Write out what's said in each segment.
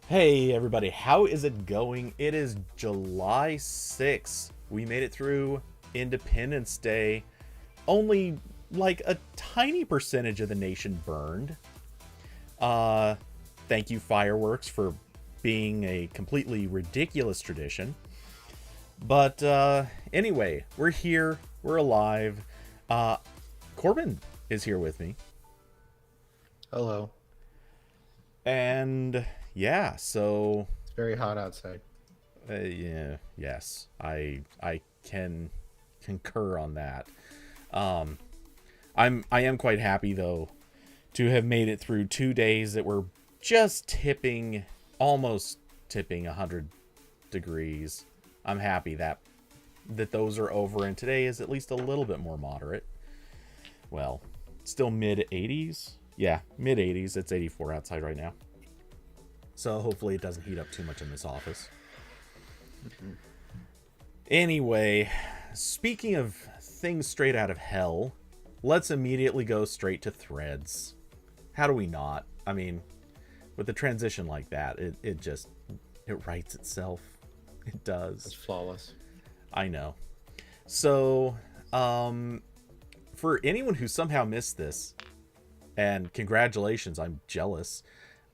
Hey everybody, how is it going? It is July 6th. We made it through Independence Day. Only like a tiny percentage of the nation burned. Uh Thank you fireworks for being a completely ridiculous tradition. But anyway, we're here, we're alive. Uh Corbin is here with me. Hello. And yeah, so It's very hot outside. yeah, yes, I can concur on that. Um, I am quite happy though to have made it through 2 days that were just tipping, almost tipping 100 degrees. I'm happy that those are over, and today is at least a little bit more moderate. Well, still mid 80s. Yeah, mid 80s. It's 84 outside right now. So hopefully it doesn't heat up too much in this office. Mhm. Anyway, speaking of things straight out of hell, let's immediately go straight to threads. How do we not? I mean, with a transition like that, it just it writes itself. It That's does. flawless. I know. So, for anyone who somehow missed this, and congratulations, I'm jealous.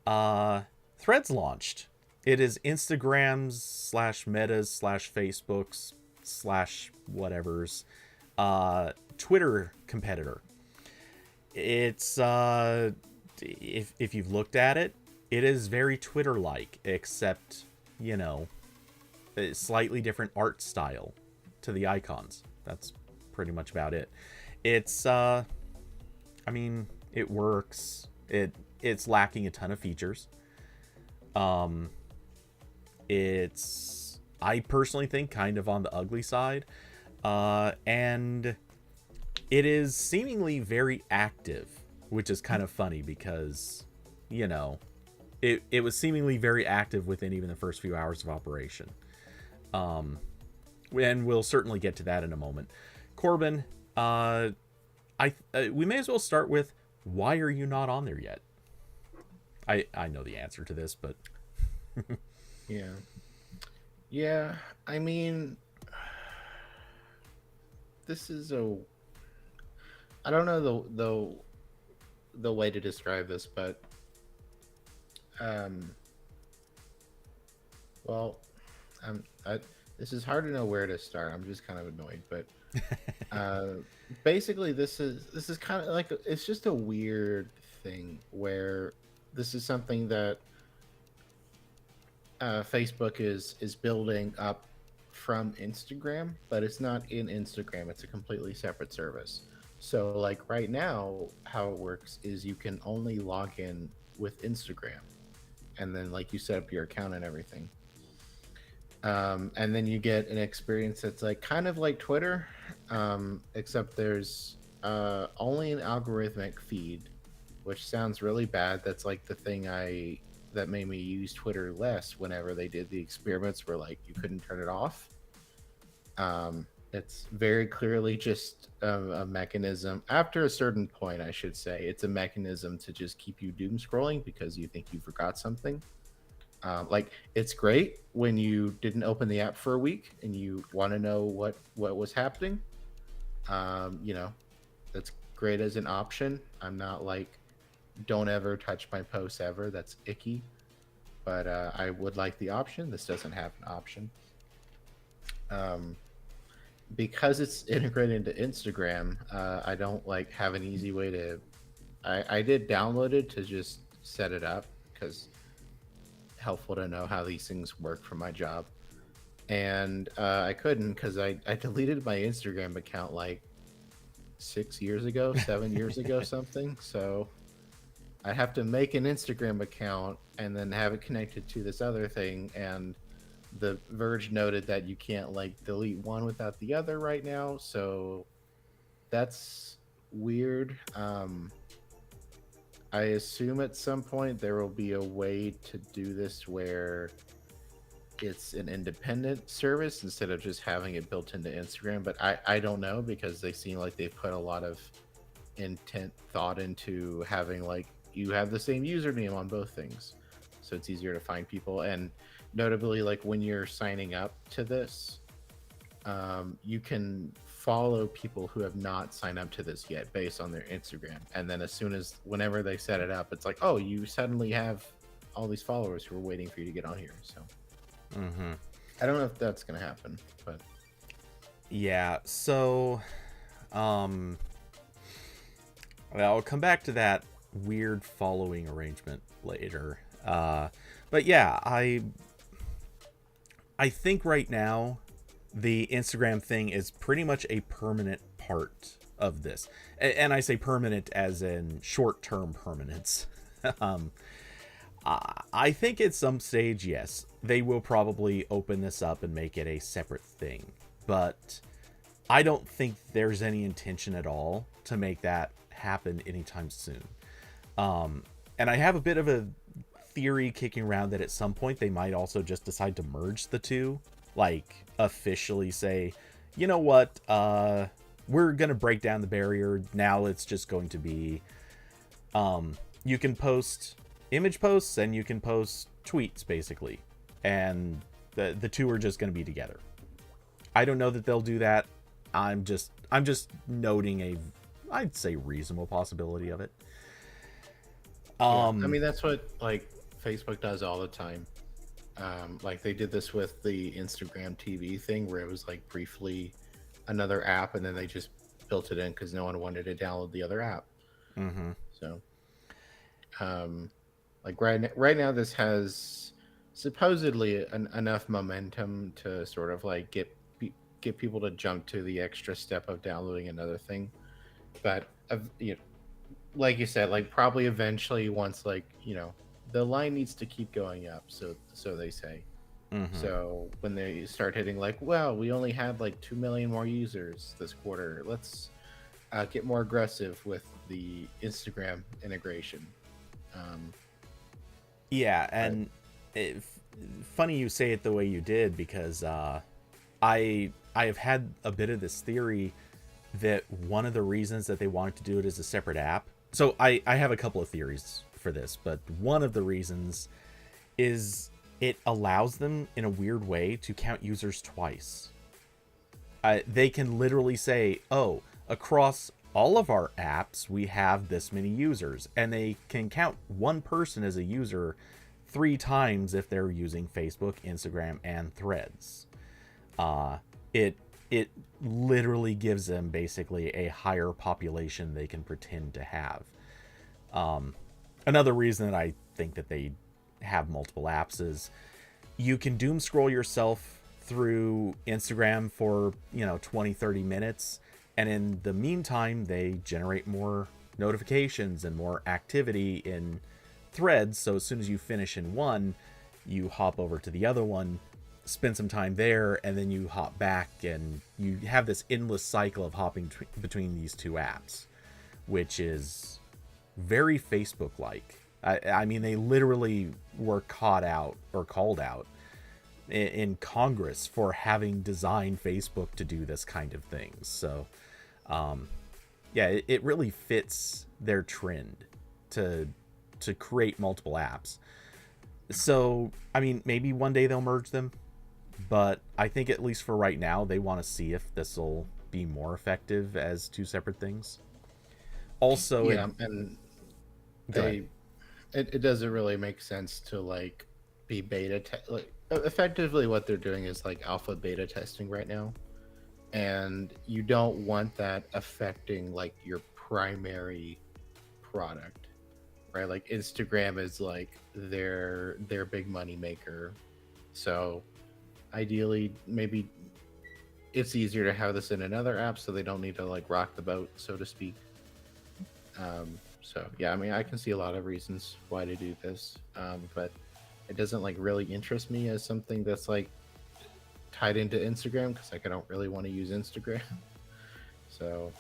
Uh, Threads launched. It is Instagram's slash Meta's slash Facebook's slash whatever's Twitter competitor. It's if you've looked at it, it is very Twitter like, except you know, a slightly different art style to the icons. That's pretty much about it. It's I mean, it works. It's lacking a ton of features. Um, it's I personally think kind of on the ugly side, and it is seemingly very active, which is kind of funny because you know it was seemingly very active within even the first few hours of operation. Um, and we'll certainly get to that in a moment. Corbin, we may as well start with why are you not on there yet? I know the answer to this, but Yeah. Yeah. I mean, this is a. I don't know the way to describe this, but um. Well, I'm. This is hard to know where to start. I'm just kind of annoyed, but uh, basically, this is kind of like it's just a weird thing where this is something that Facebook is building up from Instagram, but it's not in Instagram. It's a completely separate service. So, like right now, how it works is you can only log in with Instagram, and then like you set up your account and everything, and then you get an experience that's like kind of like Twitter, except there's only an algorithmic feed, which sounds really bad. That's like the thing I that made me use Twitter less whenever they did the experiments where like you couldn't turn it off. It's very clearly just a mechanism. After a certain point, I should say, it's a mechanism to just keep you doom scrolling because you think you forgot something. Like it's great when you didn't open the app for a week and you want to know what was happening. You know, that's great as an option. I'm not like don't ever touch my posts ever. That's icky. But I would like the option. This doesn't have an option. Um, because it's integrated into Instagram, I don't like have an easy way to. I did download it to just set it up because helpful to know how these things work for my job. And I couldn't because I deleted my Instagram account like 6 years ago, 7 years ago, something. So I have to make an Instagram account and then have it connected to this other thing. And the Verge noted that you can't like delete one without the other right now. So that's weird. I assume at some point there will be a way to do this where it's an independent service instead of just having it built into Instagram. But I don't know because they seem like they've put a lot of thought into having like you have the same username on both things. so it's easier to find people. And notably, like when you're signing up to this, you can follow people who have not signed up to this yet based on their Instagram. And then whenever they set it up, it's like, oh, you suddenly have all these followers who are waiting for you to get on here. So I don't know if that's going to happen, but yeah. So, I'll come back to that weird following arrangement later. But yeah, I think right now the Instagram thing is pretty much a permanent part of this. And I say permanent as in short-term permanence. I think at some stage, yes, they will probably open this up and make it a separate thing. But I don't think there's any intention at all to make that happen anytime soon. And I have a bit of a theory kicking around that at some point they might also just decide to merge the two. Like, officially say, you know what, we're going to break down the barrier. Now it's just going to be, you can post image posts and you can post tweets, basically. And the two are just going to be together. I don't know that they'll do that. I'm just noting I'd say reasonable possibility of it. I mean, that's what like Facebook does all the time. Like they did this with the Instagram TV thing where it was like briefly another app and then they just built it in because no one wanted to download the other app. So like right now this has supposedly enough momentum to sort of like get people to jump to the extra step of downloading another thing. But you know, like you said, like probably eventually once like, you know, the line needs to keep going up, so they say. So when they start hitting like, well, we only had like 2 million more users this quarter, let's get more aggressive with the Instagram integration. Yeah, and funny you say it the way you did, because I have had a bit of this theory that one of the reasons that they wanted to do it as a separate app. So I have a couple of theories for this, but one of the reasons is it allows them in a weird way to count users twice. They can literally say, oh, across all of our apps, we have this many users, and they can count one person as a user 3 times if they're using Facebook, Instagram, and Threads. It literally gives them basically a higher population they can pretend to have. Another reason that I think that they have multiple apps is you can doom scroll yourself through Instagram for, 20, 30 minutes. And in the meantime, they generate more notifications and more activity in Threads. So as soon as you finish in one, you hop over to the other one, spend some time there, and then you hop back, and you have this endless cycle of hopping between these two apps, which is very Facebook-like. I mean, they literally were called out in Congress for having designed Facebook to do this kind of things. So, yeah, it really fits their trend to create multiple apps. So, I mean, maybe one day they'll merge them, but I think at least for right now, they want to see if this will be more effective as 2 separate things. Also, yeah, it doesn't really make sense to like be like effectively what they're doing is like alpha beta testing right now, and you don't want that affecting like your primary product, right? Like Instagram is like their big money maker, so ideally maybe it's easier to have this in another app so they don't need to like rock the boat, so to speak. So yeah, I mean, I can see a lot of reasons why to do this, but it doesn't like really interest me as something that's like tied into Instagram, because like I don't really want to use Instagram. So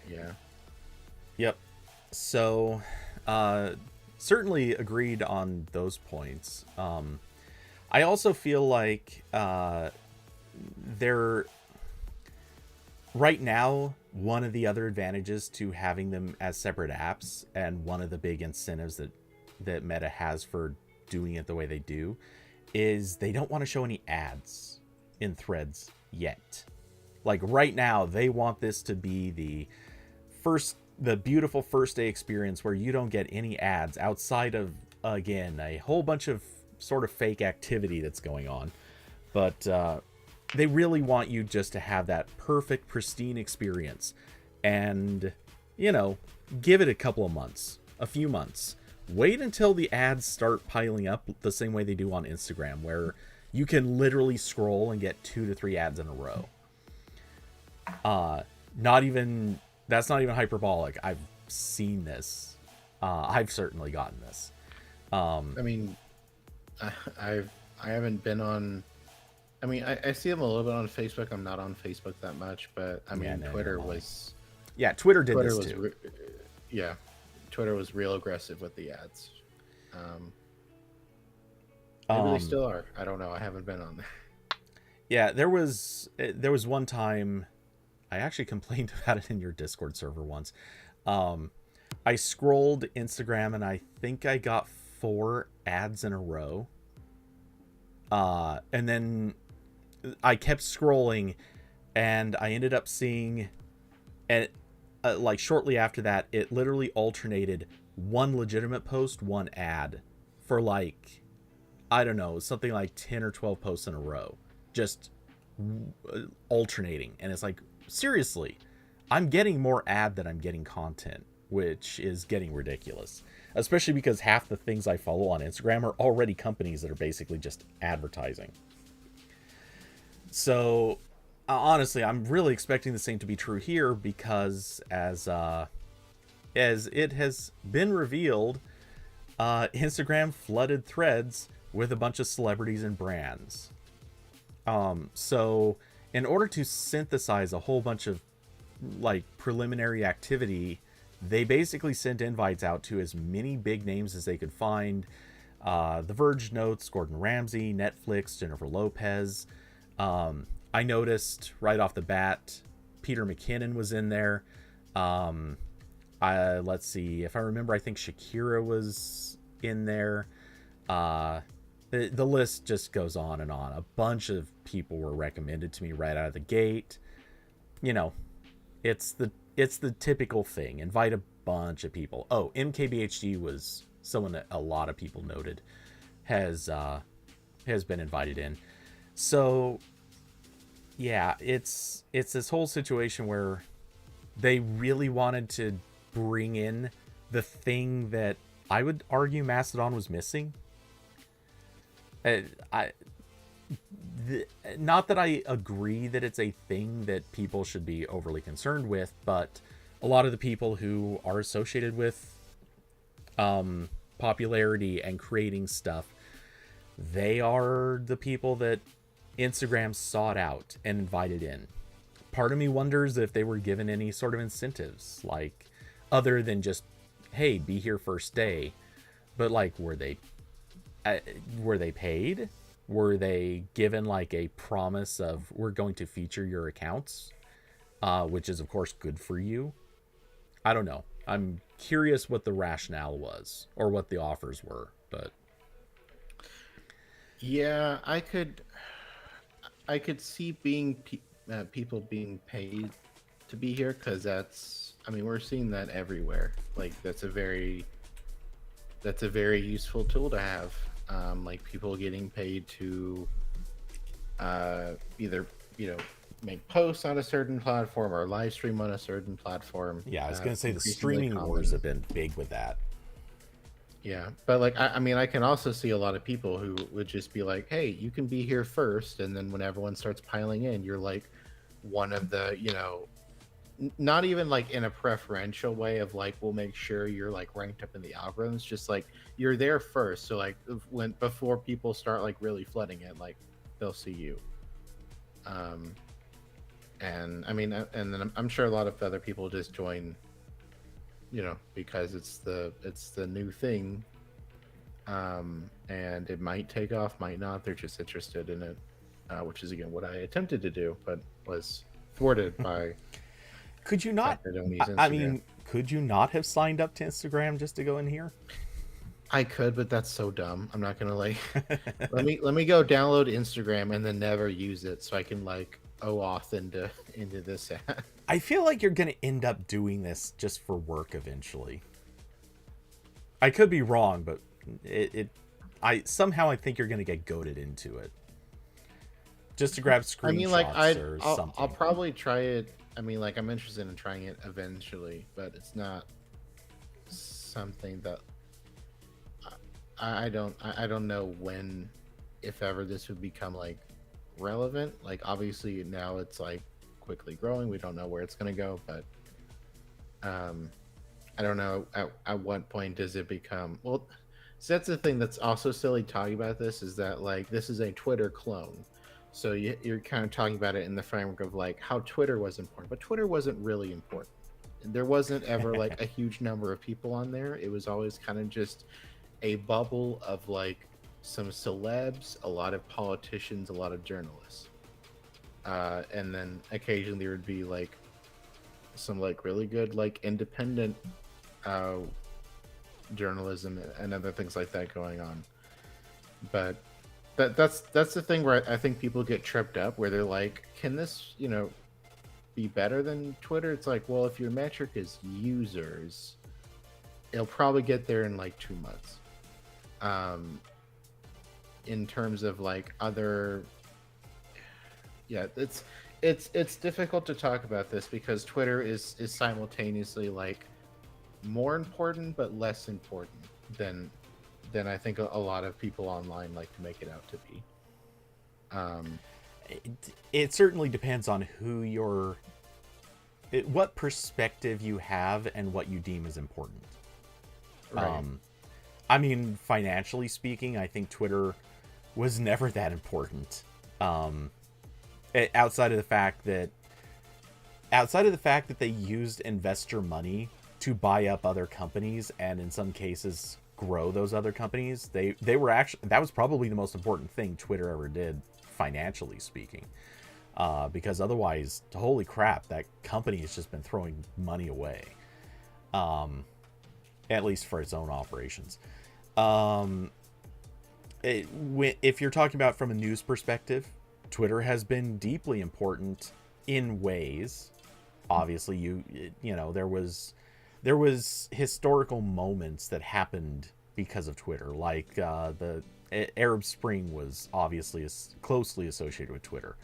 yeah. Yep. So certainly agreed on those points. I also feel like they're right now, one of the other advantages to having them as separate apps, and one of the big incentives that that Meta has for doing it the way they do is they don't want to show any ads in Threads yet. Like right now, they want this to be the beautiful first day experience where you don't get any ads outside of, again, a whole bunch of sort of fake activity that's going on. But they really want you just to have that perfect, pristine experience. And, give it a couple of months, a few months. Wait until the ads start piling up the same way they do on Instagram, where you can literally scroll and get 2 to 3 ads in a row. That's not even hyperbolic. I've seen this. I've certainly gotten this. I mean, I haven't been on. I mean, I see them a little bit on Facebook. I'm not on Facebook that much, but I mean, Twitter was. Yeah, Twitter did this too. Yeah, Twitter was real aggressive with the ads. Maybe they still are. I don't know. I haven't been on there. Yeah, there was one time. I actually complained about it in your Discord server once. I scrolled Instagram and I think I got 4 ads in a row. And then I kept scrolling and I ended up seeing, and like shortly after that, it literally alternated one legitimate post, one ad for like, I don't know, something like 10 or 12 posts in a row. Just alternating. And it's like, seriously, I'm getting more ad than I'm getting content, which is getting ridiculous, especially because half the things I follow on Instagram are already companies that are basically just advertising. So honestly, I'm really expecting the same to be true here, because as it has been revealed, Instagram flooded Threads with a bunch of celebrities and brands. So in order to synthesize a whole bunch of like preliminary activity, they basically sent invites out to as many big names as they could find. The Verge notes Gordon Ramsay, Netflix, Jennifer Lopez. I noticed right off the bat, Peter McKinnon was in there. Let's see, if I remember, I think Shakira was in there. The list just goes on and on. A bunch of people were recommended to me right out of the gate. It's the typical thing. Invite a bunch of people. Oh, MKBHD was someone that a lot of people noted has been invited in. So yeah, it's this whole situation where they really wanted to bring in the thing that I would argue Mastodon was missing. Not that I agree that it's a thing that people should be overly concerned with, but a lot of the people who are associated with popularity and creating stuff, they are the people that Instagram sought out and invited in. Part of me wonders if they were given any sort of incentives, like other than just, hey, be here first day. But like, were they paid? Were they given like a promise of, we're going to feature your accounts, which is of course good for you? I don't know. I'm curious what the rationale was or what the offers were, but yeah, I could see people being paid to be here, because we're seeing that everywhere. Like that's a very useful tool to have. Like people getting paid to either make posts on a certain platform or live stream on a certain platform. Yeah, I was gonna say the streaming wars have been big with that. Yeah, but like I can also see a lot of people who would just be like, hey, you can be here first, and then when everyone starts piling in, you're like one of the not even like in a preferential way of like, we'll make sure you're like ranked up in the algorithms, just like you're there first, so like before people start like really flooding it, like they'll see you. And and then I'm sure a lot of other people just join, because it's the new thing, and it might take off, might not. They're just interested in it, which is again what I attempted to do, but was thwarted by. Could you not? Could you not have signed up to Instagram just to go in here? I could, but that's so dumb. I'm not gonna like let me go download Instagram and then never use it so I can like OAuth into this app. I feel like you're gonna end up doing this just for work eventually. I could be wrong, but I somehow I think you're gonna get goaded into it just to grab I mean, like screenshots or I'll something. probably try it. I mean, like I'm interested in trying it eventually, but it's not something that I don't know when, if ever, this would become like relevant. Like obviously now it's like quickly growing. We don't know where it's gonna go, but um, I don't know at what point does it become well. So that's the thing that's also silly talking about this is that like this is a Twitter clone. So you're kind of talking about it in the framework of like how Twitter was important, but Twitter wasn't really important. There wasn't ever like a huge number of people on there. It was always kind of just a bubble of like some celebs, a lot of politicians, a lot of journalists, and then occasionally there would be like some like really good like independent uh, journalism and other things like that going on. But that's the thing where I think people get tripped up, where they're like, "Can this be better than Twitter?" It's like, well, if your metric is users, it'll probably get there in like 2 months. Um, in terms of like other, yeah, it's difficult to talk about this because Twitter is simultaneously like more important but less important than I think a lot of people online like to make it out to be. Um, It certainly depends on what perspective you have and what you deem as important. right. I mean, financially speaking, I think Twitter was never that important. Um, outside of the fact that they used investor money to buy up other companies and in some cases grow those other companies, they were actually, that was probably the most important thing Twitter ever did financially speaking. Because otherwise, holy crap, that company has just been throwing money away. Um, at least for its own operations. Um, if you're talking about from a news perspective, Twitter has been deeply important in ways. Obviously, you know there was historical moments that happened because of Twitter, like the Arab Spring was obviously closely associated with Twitter.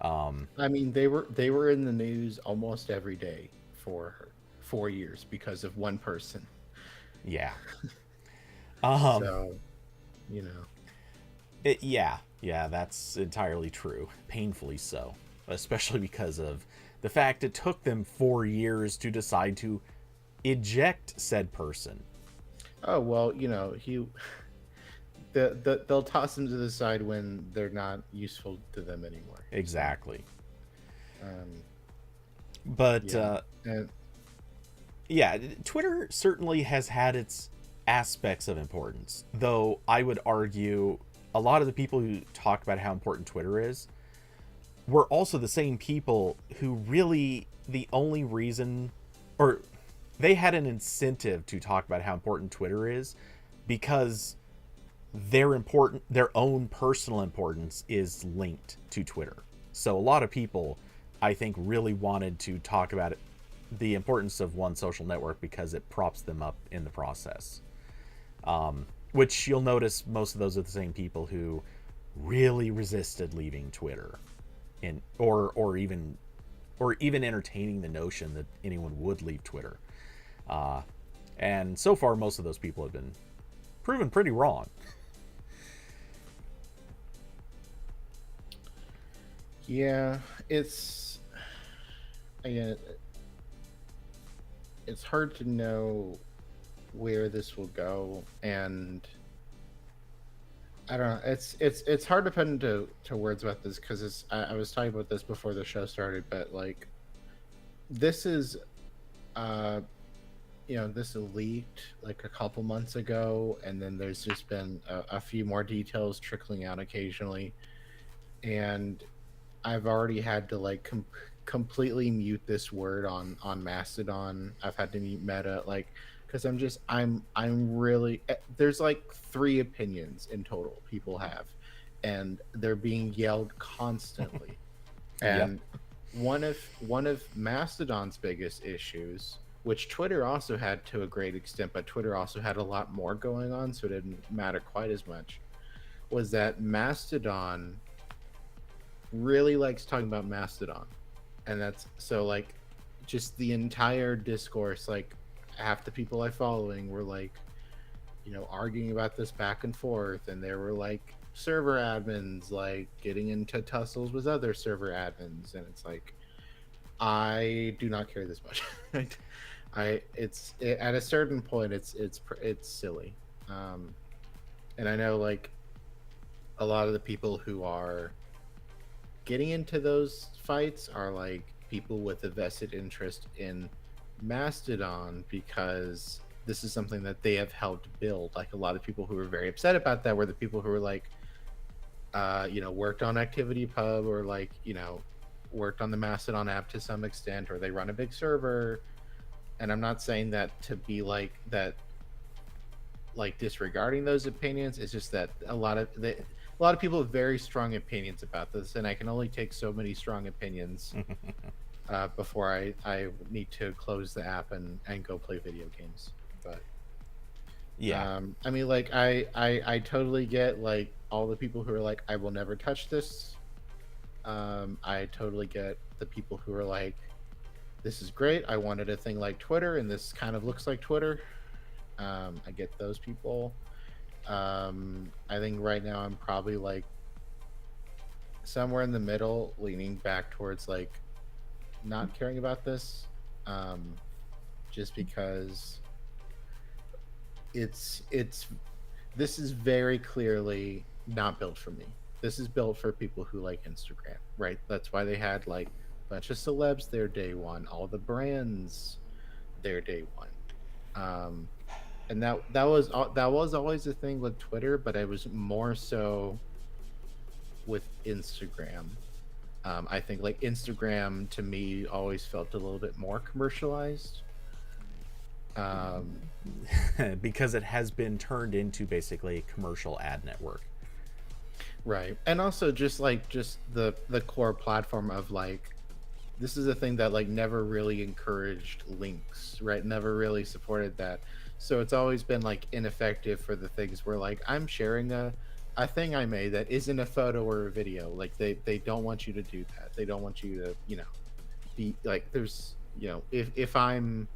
Um, I mean, they were in the news almost every day for 4 years because of one person. yeah. Um, So, you know, yeah, that's entirely true. Painfully so, especially because of the fact it took them 4 years to decide to eject said person. oh well, he they'll toss them to the side when they're not useful to them anymore. So, Exactly. um, But yeah, and yeah, Twitter certainly has had its aspects of importance, though I would argue a lot of the people who talk about how important Twitter is were also the same people who really the only reason, or they had an incentive to talk about how important Twitter is because their own personal importance is linked to Twitter. So a lot of people I think really wanted to talk about it, the importance of one social network because it props them up in the process. Which you'll notice most of those are the same people who really resisted leaving Twitter, and or even entertaining the notion that anyone would leave Twitter. Uh, and so far, most of those people have been proven pretty wrong. yeah, it's again, it's hard to know where this will go, and I don't know. It's hard to put into words about this because I was talking about this before the show started, but like this is uh this leaked like a couple months ago, and then there's just been a few more details trickling out occasionally, and I've already had to like completely mute this word on Mastodon. I've had to mute Meta, like because I'm really there's like three opinions in total people have, and they're being yelled constantly. Yep. And one of Mastodon's biggest issues, which Twitter also had to a great extent, but Twitter also had a lot more going on, so it didn't matter quite as much, was that Mastodon really likes talking about Mastodon. And that's so like just the entire discourse, like half the people I following were like, arguing about this back and forth, and there were like server admins like getting into tussles with other server admins, and it's like I do not care this much. At a certain point, it's silly, um, and I know like a lot of the people who are getting into those fights are like people with a vested interest in Mastodon because this is something that they have helped build. Like a lot of people who were very upset about that were the people who were like, worked on ActivityPub or like, worked on the Mastodon app to some extent, or they run a big server. And I'm not saying that to be like that, like disregarding those opinions. It's just that a lot of people have very strong opinions about this, and I can only take so many strong opinions before I need to close the app and go play video games. But Yeah. I mean, like I totally get like all the people who are like, I will never touch this. I totally get the people who are like, this is great. I wanted a thing like Twitter, and this kind of looks like Twitter. I get those people. I think right now I'm probably like somewhere in the middle, leaning back towards like not caring about this, just because it's this is very clearly not built for me. This is built for people who like Instagram, right? That's why they had like a bunch of celebs there day one, all the brands there day one. And that was always a thing with Twitter, but it was more so with Instagram. I think like Instagram to me always felt a little bit more commercialized. Um, Because it has been turned into basically a commercial ad network. right, and also just the core platform of like this is a thing that like never really encouraged links, right? Never really supported that. So it's always been like ineffective for the things where like I'm sharing a thing I made that isn't a photo or a video. Like they don't want you to do that. They don't want you to, be like there's, if I'm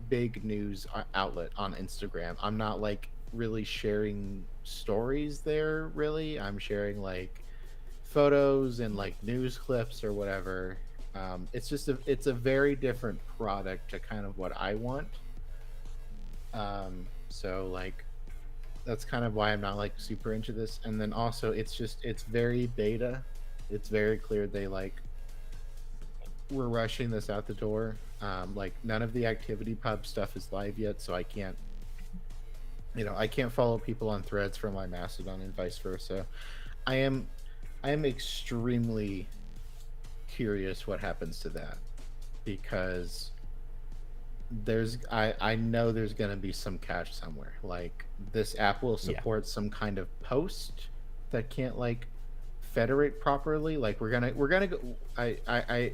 big news outlet on Instagram, I'm not like really sharing stories there really. I'm sharing like photos and like news clips or whatever. It's a very different product to kind of what I want. So like that's kind of why I'm not like super into this. And then also it's very beta. It's very clear they like we're rushing this out the door. Like none of the activity pub stuff is live yet, so I can't follow people on threads from my Mastodon and vice versa. I am I am extremely curious what happens to that because I know there's going to be some cache somewhere. Like this app will Yeah. support some kind of post that can't like federate properly. Like we're gonna go. I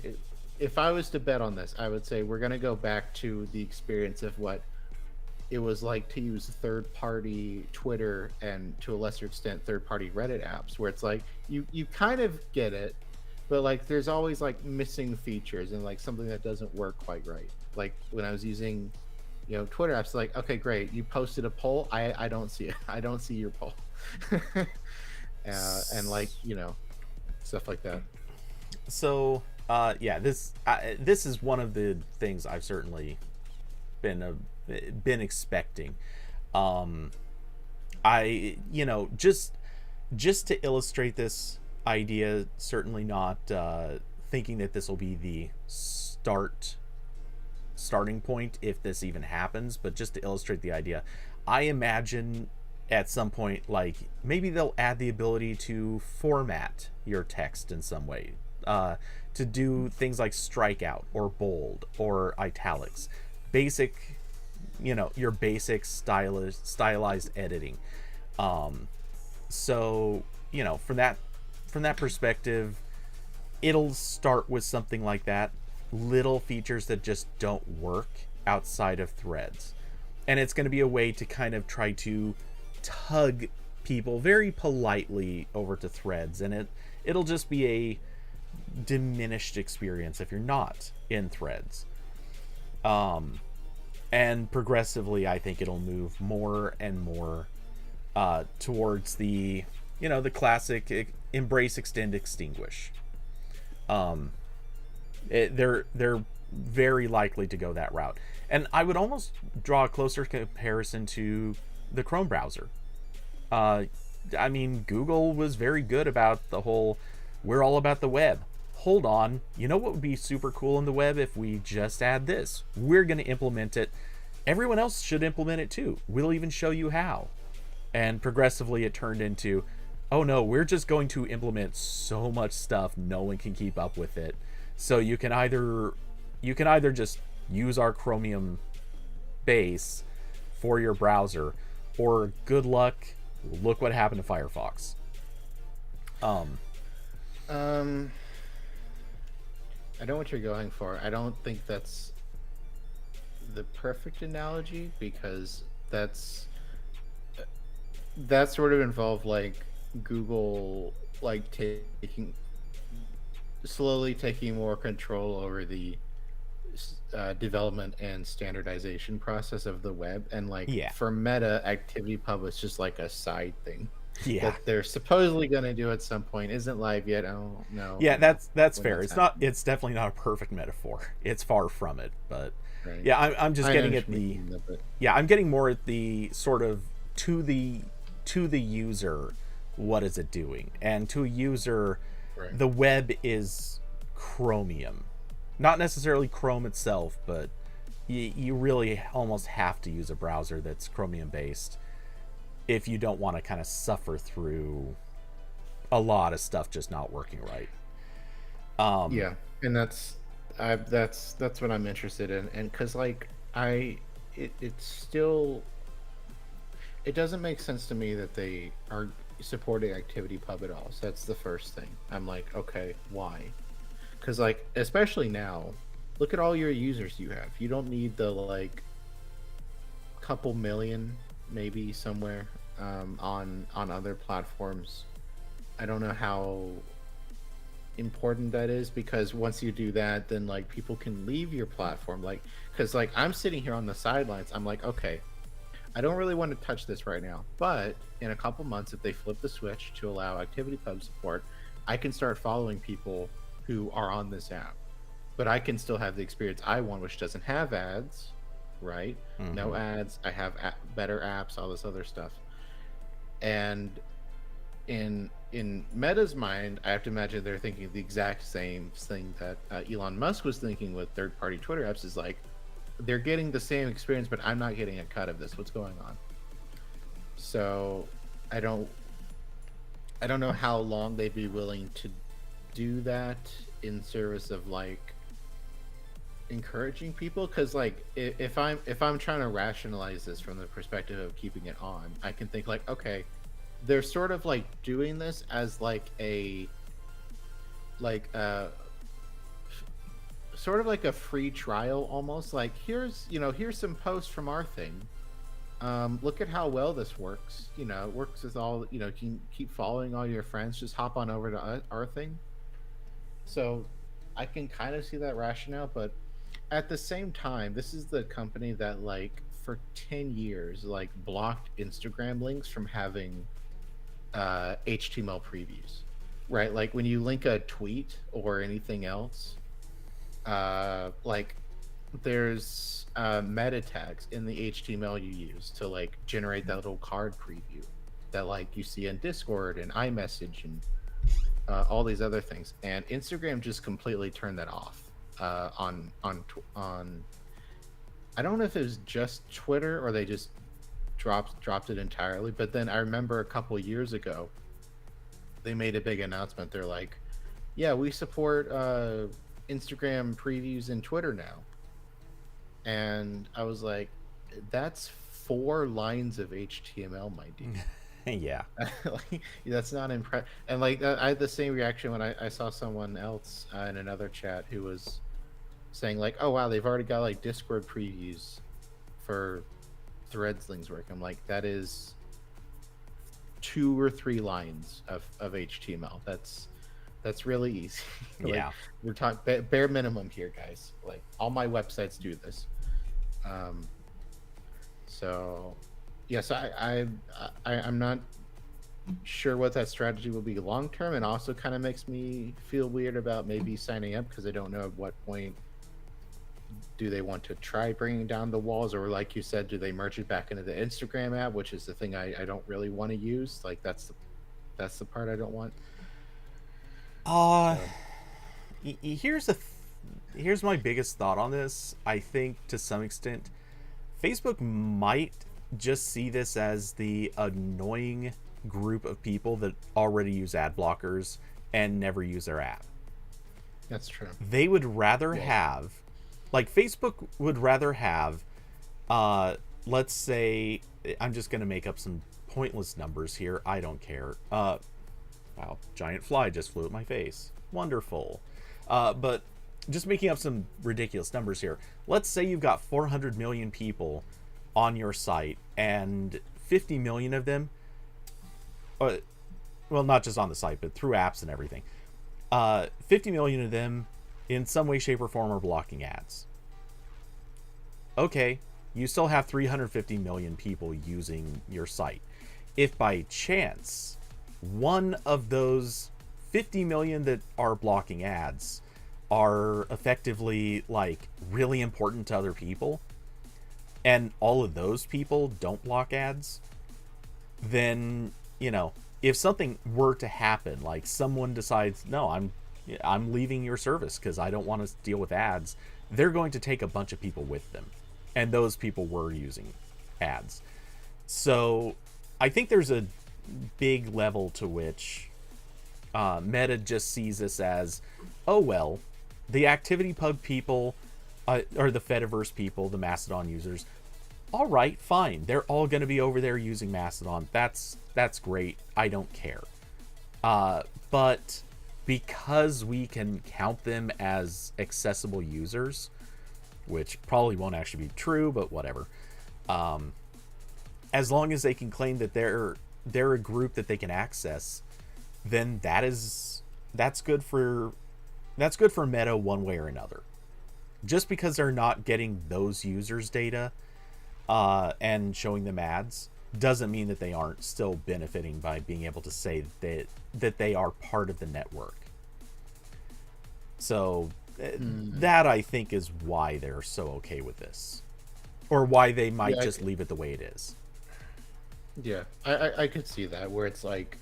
if I was to bet on this, I would say we're gonna go back to the experience of what it was like to use third party Twitter and to a lesser extent third party Reddit apps, where it's like you kind of get it, but like there's always like missing features and like something that doesn't work quite right. Like when I was using Twitter apps, like okay great, you posted a poll, I don't see it, I don't see your poll. And like stuff like that. So, yeah, this is one of the things I've certainly been expecting. Um, I just to illustrate this idea, certainly not thinking that this will be the starting point if this even happens, but just to illustrate the idea, I imagine at some point like maybe they'll add the ability to format your text in some way, to do things like strikeout or bold or italics, basic your basic stylized editing. So from that perspective, it'll start with something like that, little features that just don't work outside of Threads, and it's going to be a way to kind of try to tug people very politely over to Threads, and it'll just be a diminished experience if you're not in Threads. And progressively, I think it'll move more and more towards the classic embrace, extend, extinguish. They're very likely to go that route, and I would almost draw a closer comparison to the Chrome browser. I mean, Google was very good about the whole "we're all about the web." Hold on, you know what would be super cool in the web if we just add this? We're going to implement it. Everyone else should implement it too. We'll even show you how. And progressively, it turned into, oh no, we're just going to implement so much stuff no one can keep up with it. So you can either just use our Chromium base for your browser, or good luck, look what happened to Firefox. I know what you're going for. I don't think that's the perfect analogy, because that sort of involved like Google like slowly taking more control over the development and standardization process of the web, and like Yeah. for Meta, ActivityPub was just like a side thing Yeah. that they're supposedly going to do at some point. Isn't live yet. I don't know. Yeah, that's fair. It's It's definitely not a perfect metaphor. It's far from it, but right. yeah, I'm just I getting at understand that, but yeah, I'm getting more at the sort of to the user, what is it doing? And to a user, right. the web is Chromium. Not necessarily Chrome itself, but you really almost have to use a browser that's Chromium based if you don't want to kind of suffer through a lot of stuff just not working right. Yeah, and that's what I'm interested in, and because like it's still, it doesn't make sense to me that they are supporting ActivityPub at all. So that's the first thing. I'm like, okay, why? Because like, especially now, look at all your users you have. You don't need the like couple million maybe somewhere on other platforms. I don't know how important that is, because once you do that, then like people can leave your platform. Like, because like I'm sitting here on the sidelines, I'm like, okay, I don't really want to touch this right now, but in a couple months, if they flip the switch to allow ActivityPub support, I can start following people who are on this app, but I can still have the experience I want, which doesn't have ads, right? Mm-hmm. No ads. I have better apps, all this other stuff. And in Meta's mind, I have to imagine they're thinking the exact same thing that Elon Musk was thinking with third-party Twitter apps. Is like, they're getting the same experience, but I'm not getting a cut of this. What's going on? So I don't know how long they'd be willing to do that in service of like encouraging people, because like if I'm trying to rationalize this from the perspective of keeping it on, I can think like, okay, they're sort of like doing this as like a sort of like a free trial, almost like, here's some posts from our thing, look at how well this works. It works with all, you can keep following all your friends, just hop on over to our thing. So I can kind of see that rationale, but at the same time, this is the company that like for 10 years like blocked Instagram links from having HTML previews, right? Like when you link a tweet or anything else, like there's meta tags in the HTML you use to like generate that little card preview that like you see in Discord and iMessage and all these other things, and Instagram just completely turned that off on I don't know if it was just Twitter or they just dropped it entirely. But then I remember a couple years ago they made a big announcement. They're like, yeah, we support Instagram previews in Twitter now. And I was like, that's 4 lines of HTML, my dude. Yeah. Like, that's not impressive. And like I had the same reaction when I saw someone else in another chat who was saying like, "Oh wow, they've already got like Discord previews for Threadsling's work." I'm like, that is 2 or 3 lines of HTML. That's really easy. Like Yeah. we're talking bare minimum here, guys. Like all my websites do this. Um, so yes, I'm not sure what that strategy will be long term, and also kind of makes me feel weird about maybe signing up because I don't know at what point do they want to try bringing down the walls, or like you said, do they merge it back into the Instagram app, which is the thing I don't really want to use. Like that's the part I don't want. Uh, So here's my biggest thought on this. I think to some extent, Facebook might just see this as the annoying group of people that already use ad blockers and never use their app. that's true. They would rather Yeah. have, like, Facebook would rather have, let's say, I'm just going to make up some pointless numbers here. I don't care. Wow, giant fly just flew at my face. Wonderful. But just making up some ridiculous numbers here. Let's say you've got 400 million people on your site, and 50 million of them, well, not just on the site, but through apps and everything. 50 million of them, in some way, shape, or form, are blocking ads. Okay, you still have 350 million people using your site. If by chance one of those 50 million that are blocking ads are effectively like really important to other people, and all of those people don't block ads, then, if something were to happen, like someone decides, no, I'm leaving your service because I don't want to deal with ads, they're going to take a bunch of people with them, and those people were using ads. So I think there's a big level to which Meta just sees this as, oh well, the ActivityPub people, or the Fediverse people, the Mastodon users, all right, fine, they're all going to be over there using Mastodon. That's great. I don't care. But because we can count them as accessible users, which probably won't actually be true, but whatever. As long as they can claim that they're a group that they can access, then that's good for Meta one way or another. Just because they're not getting those users' data and showing them ads doesn't mean that they aren't still benefiting by being able to say that they are part of the network. So that, I think, is why they're so okay with this, or why they might just leave it the way it is. Yeah, I could see that, where it's like,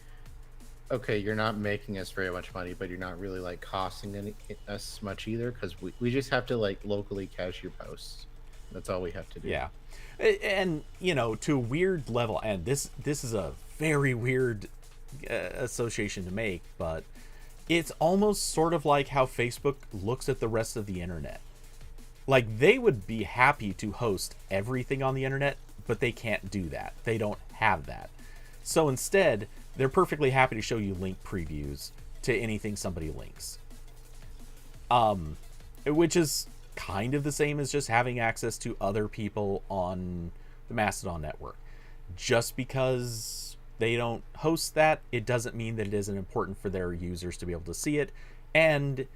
okay, you're not making us very much money, but you're not really like costing us much either, because we just have to like locally cache your posts. That's all we have to do. Yeah. And to a weird level, and this is a very weird association to make, but it's almost sort of like how Facebook looks at the rest of the internet. Like, they would be happy to host everything on the internet, but they can't do that. They don't have that. So instead, they're perfectly happy to show you link previews to anything somebody links. Which is kind of the same as just having access to other people on the Mastodon network. Just because they don't host that, it doesn't mean that it isn't important for their users to be able to see it. And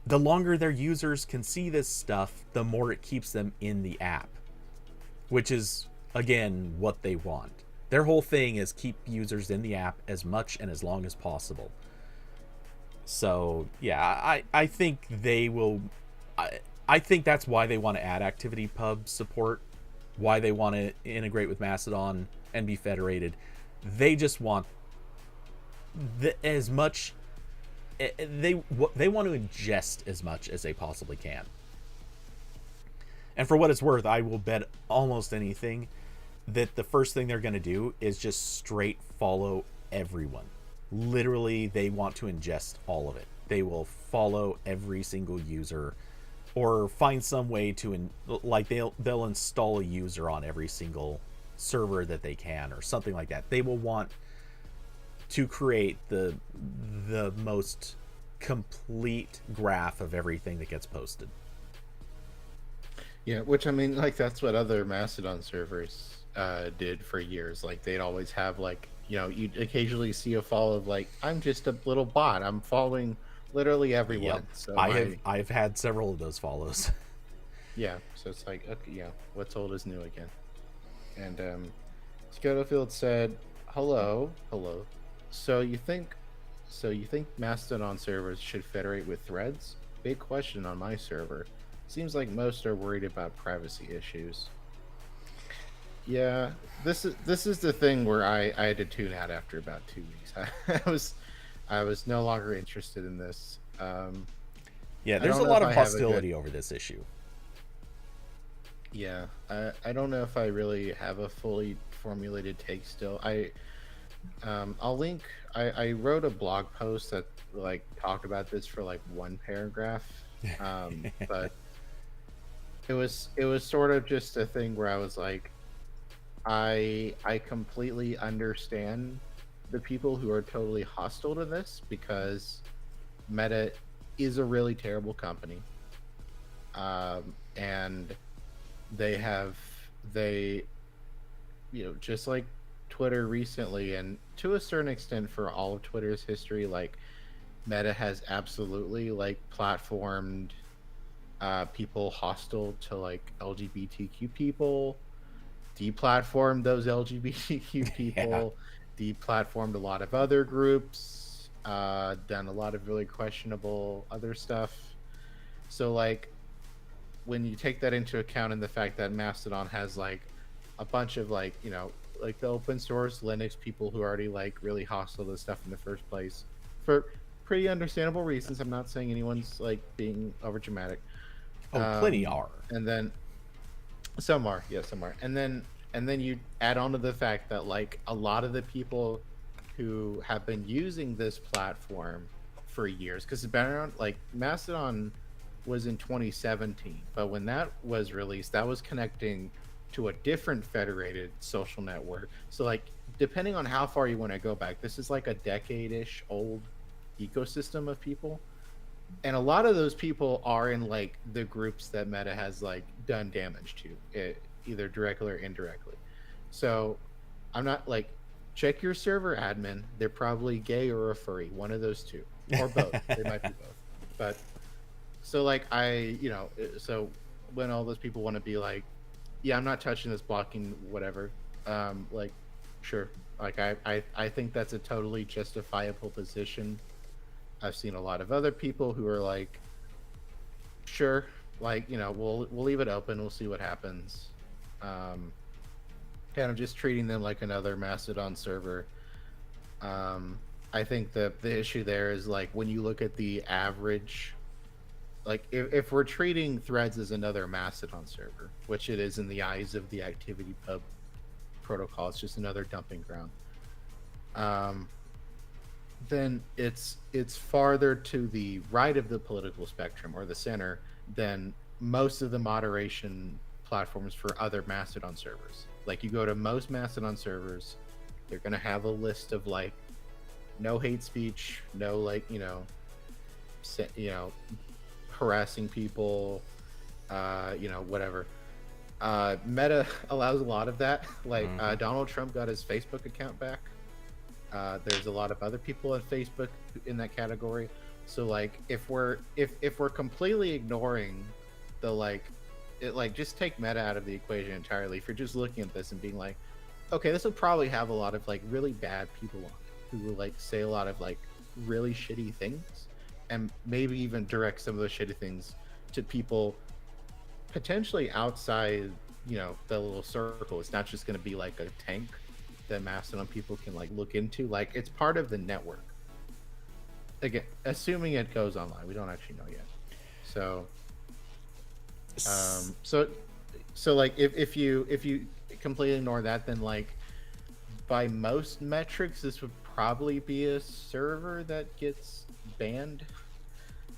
the longer their users can see this stuff, the more it keeps them in the app, which is, again, what they want. Their whole thing is keep users in the app as much and as long as possible. So yeah, I think they will. I think that's why they want to add ActivityPub support, why they want to integrate with Mastodon and be federated. They just want as much. They want to ingest as much as they possibly can. And for what it's worth, I will bet almost anything that the first thing they're going to do is just straight follow everyone. Literally, they want to ingest all of it. They will follow every single user or find some way to like they'll install a user on every single server that they can or something like that. They will want to create the most complete graph of everything that gets posted. Yeah, which I mean, like that's what other Mastodon servers did for years. Like they'd always have like, you know, you'd occasionally see a follow of like, I'm just a little bot. I'm following literally Yep. everyone. So I've had several of those follows. yeah. So it's like, okay, yeah, what's old is new again. And Scotofield said, "Hello, hello. So you think, so you think Mastodon servers should federate with threads? Big question on my server. Seems like most are worried about privacy issues." Yeah, this is the thing where I had to tune out after about 2 weeks. I was no longer interested in this. Yeah, I there's don't a know if lot I of have a good. hostility over this issue. Yeah, I don't know if I really have a fully formulated take still. I'll link. I wrote a blog post that like talked about this for like one paragraph, but it was sort of just a thing where I was like, I completely understand the people who are totally hostile to this because Meta is a really terrible company, and they have they just like Twitter recently, and to a certain extent for all of Twitter's history, like Meta has absolutely like platformed people hostile to like LGBTQ people, deplatformed those LGBTQ Yeah. people, deplatformed a lot of other groups, done a lot of really questionable other stuff. So like when you take that into account and the fact that Mastodon has like a bunch of like, like the open source Linux people who are already like really hostile to stuff in the first place for pretty understandable reasons. I'm not saying anyone's like being over dramatic. Oh, plenty are. And then some are, yeah, some are. And then you add on to the fact that like a lot of the people who have been using this platform for years, because it's been around, like Mastodon was in 2017, but when that was released, that was connecting to a different federated social network. So like depending on how far you want to go back, this is like a decade-ish old ecosystem of people, and a lot of those people are in like the groups that Meta has like done damage to, either directly or indirectly. So I'm not like, check your server admin, they're probably gay or a furry, one of those two, or both. They might be both. But so like so when all those people want to be like, yeah, I'm not touching this, blocking whatever, like sure, like I think that's a totally justifiable position. I've seen a lot of other people who are like, sure, like we'll leave it open, we'll see what happens. Kind of just treating them like another Mastodon server. I think the issue there is like when you look at the average, like if we're treating Threads as another Mastodon server, which it is in the eyes of the Activity Pub protocol, it's just another dumping ground. Then it's farther to the right of the political spectrum or the center than most of the moderation platforms for other Mastodon servers. Like you go to most Mastodon servers, they're gonna have a list of like no hate speech, no like harassing people, whatever. Meta allows a lot of that. Like Donald Trump got his Facebook account back. There's a lot of other people on Facebook in that category. So like if we're completely ignoring the just take Meta out of the equation entirely. If you're just looking at this and being like, okay, this will probably have a lot of like really bad people on it who will like say a lot of like really shitty things, and maybe even direct some of those shitty things to people potentially outside the little circle. It's not just going to be like a tank that Mastodon people can like look into. Like it's part of the network, again assuming it goes online. We don't actually know yet. So like if you completely ignore that, then like by most metrics this would probably be a server that gets banned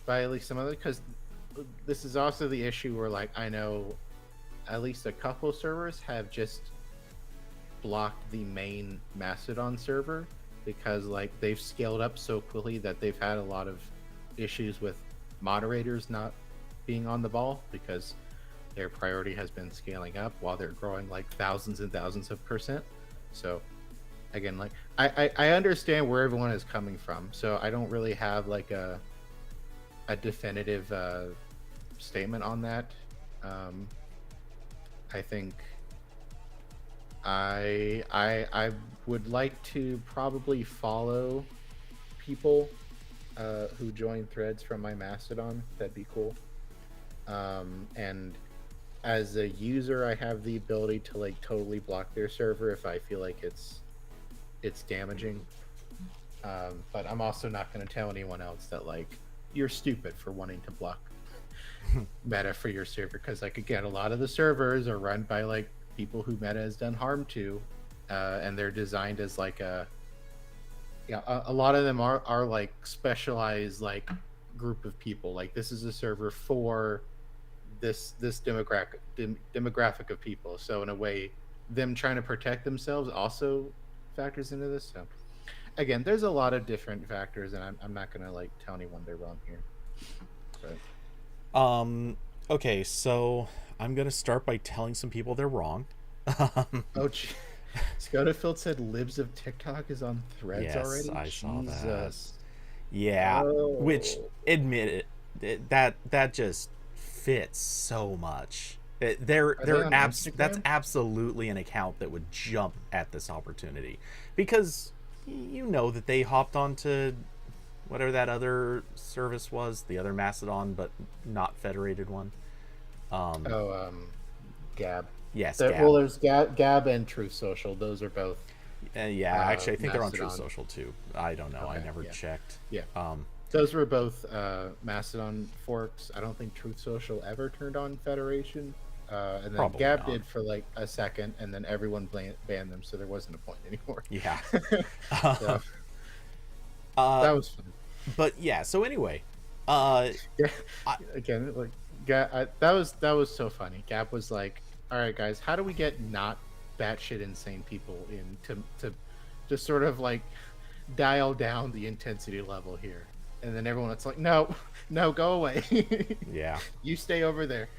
by at least some other, because this is also the issue where like I know at least a couple servers have just blocked the main Mastodon server because like they've scaled up so quickly that they've had a lot of issues with moderators not being on the ball because their priority has been scaling up while they're growing like thousands and thousands of percent. So again, like I understand where everyone is coming from. So I don't really have like a definitive statement on that. I think I would like to probably follow people who join threads from my Mastodon. That'd be cool. And as a user, I have the ability to like totally block their server if I feel like it's damaging. But I'm also not going to tell anyone else that like you're stupid for wanting to block Meta for your server because like again, a lot of the servers are run by like people who Meta has done harm to, and they're designed as like a lot of them are like specialized like group of people. Like this is a server for this demographic of people. So in a way, them trying to protect themselves also factors into this. So again, there's a lot of different factors, and I'm not gonna like tell anyone they're wrong here. But Okay, so I'm gonna start by telling some people they're wrong. oh, Scotafield said libs of TikTok is on threads Yes, already. I saw that. Jesus. Yeah, Oh. which admit that just fits so much. Are they on That's Instagram? absolutely an account that would jump at this opportunity because you know that they hopped onto whatever that other service was, the other Mastodon but not federated one. Gab. Yes, There, Gab. well, there's Gab and Truth Social. Those are both. Yeah, actually, I think they're on Mastodon. Truth Social too. I don't know. I Okay, never yeah. checked. Yeah. Um, Those were both Mastodon forks. I don't think Truth Social ever turned on Federation. And then Probably Gab not. did for like a second, and then everyone banned them, so there wasn't a point anymore. yeah. So, that was fun. But yeah. So anyway, uh, Yeah. I- Again, like that was so funny. Gab was like, "All right, guys, how do we get not batshit insane people in to just sort of like dial down the intensity level here?" And then everyone it's like, "No, no, go away. yeah. You stay over there."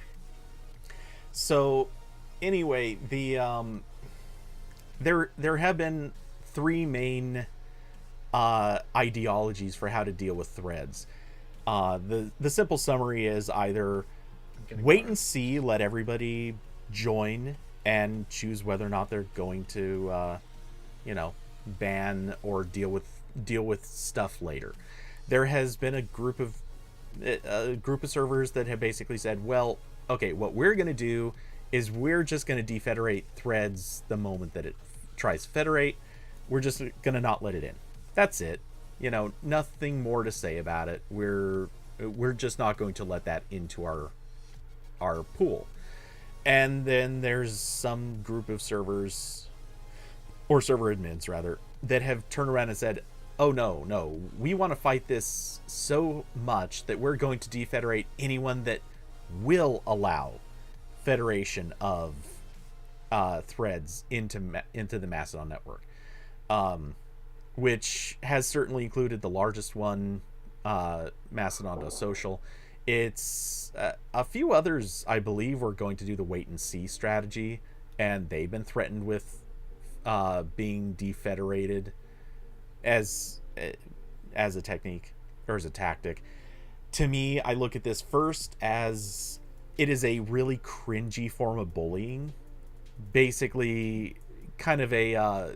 So anyway, there have been three main ideologies for how to deal with threads. The simple summary is either wait and see, let everybody join and choose whether or not they're going to ban or deal with stuff later. There has been a group of servers that have basically said, well, okay, what we're going to do is we're just going to defederate threads the moment that it tries to federate. We're just going to not let it in. That's it. Nothing more to say about it. We're just not going to let that into our pool. And then there's some group of servers, or server admins rather, that have turned around and said, oh no, we want to fight this so much that we're going to defederate anyone that will allow federation of threads into the Mastodon network, which has certainly included the largest one, Mastodon.social. It's a few others, I believe, were going to do the wait and see strategy, and they've been threatened with being defederated as a technique or as a tactic. To me, I look at this first as it is a really cringy form of bullying. Basically, kind of a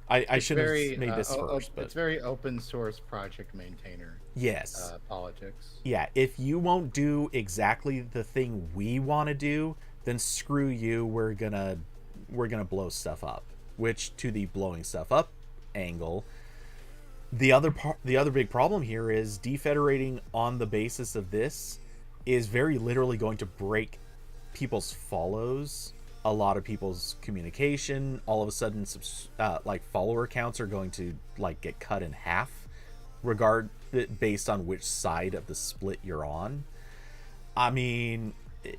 I should have made this first, but it's very open source project maintainer. Yes. Politics. Yeah, if you won't do exactly the thing we want to do, then screw you. We're gonna blow stuff up. Which, to the blowing stuff up angle, the other big problem here is defederating on the basis of this is very literally going to break people's follows, a lot of people's communication. All of a sudden, follower counts are going to get cut in half, that based on which side of the split you're on. I mean,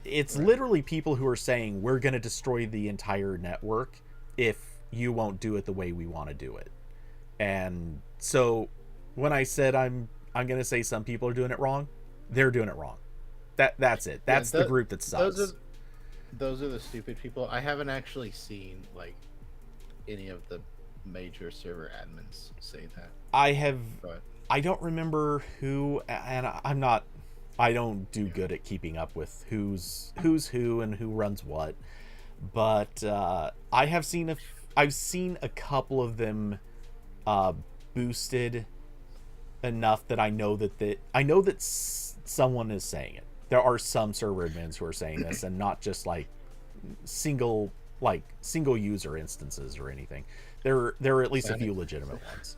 it's literally people who are saying we're going to destroy the entire network if you won't do it the way we want to do it. And so when I said I'm going to say some people are doing it wrong, they're doing it wrong. That's it. That's the group that sucks. Those are the stupid people. I haven't actually seen like any of the major server admins say that. I don't remember who, and I don't do good at keeping up with who's who and who runs what, but I've seen a couple of them boosted enough that I know that someone is saying it. There are some server admins who are saying this, and not just like single user instances or anything. There are at least a few legitimate ones.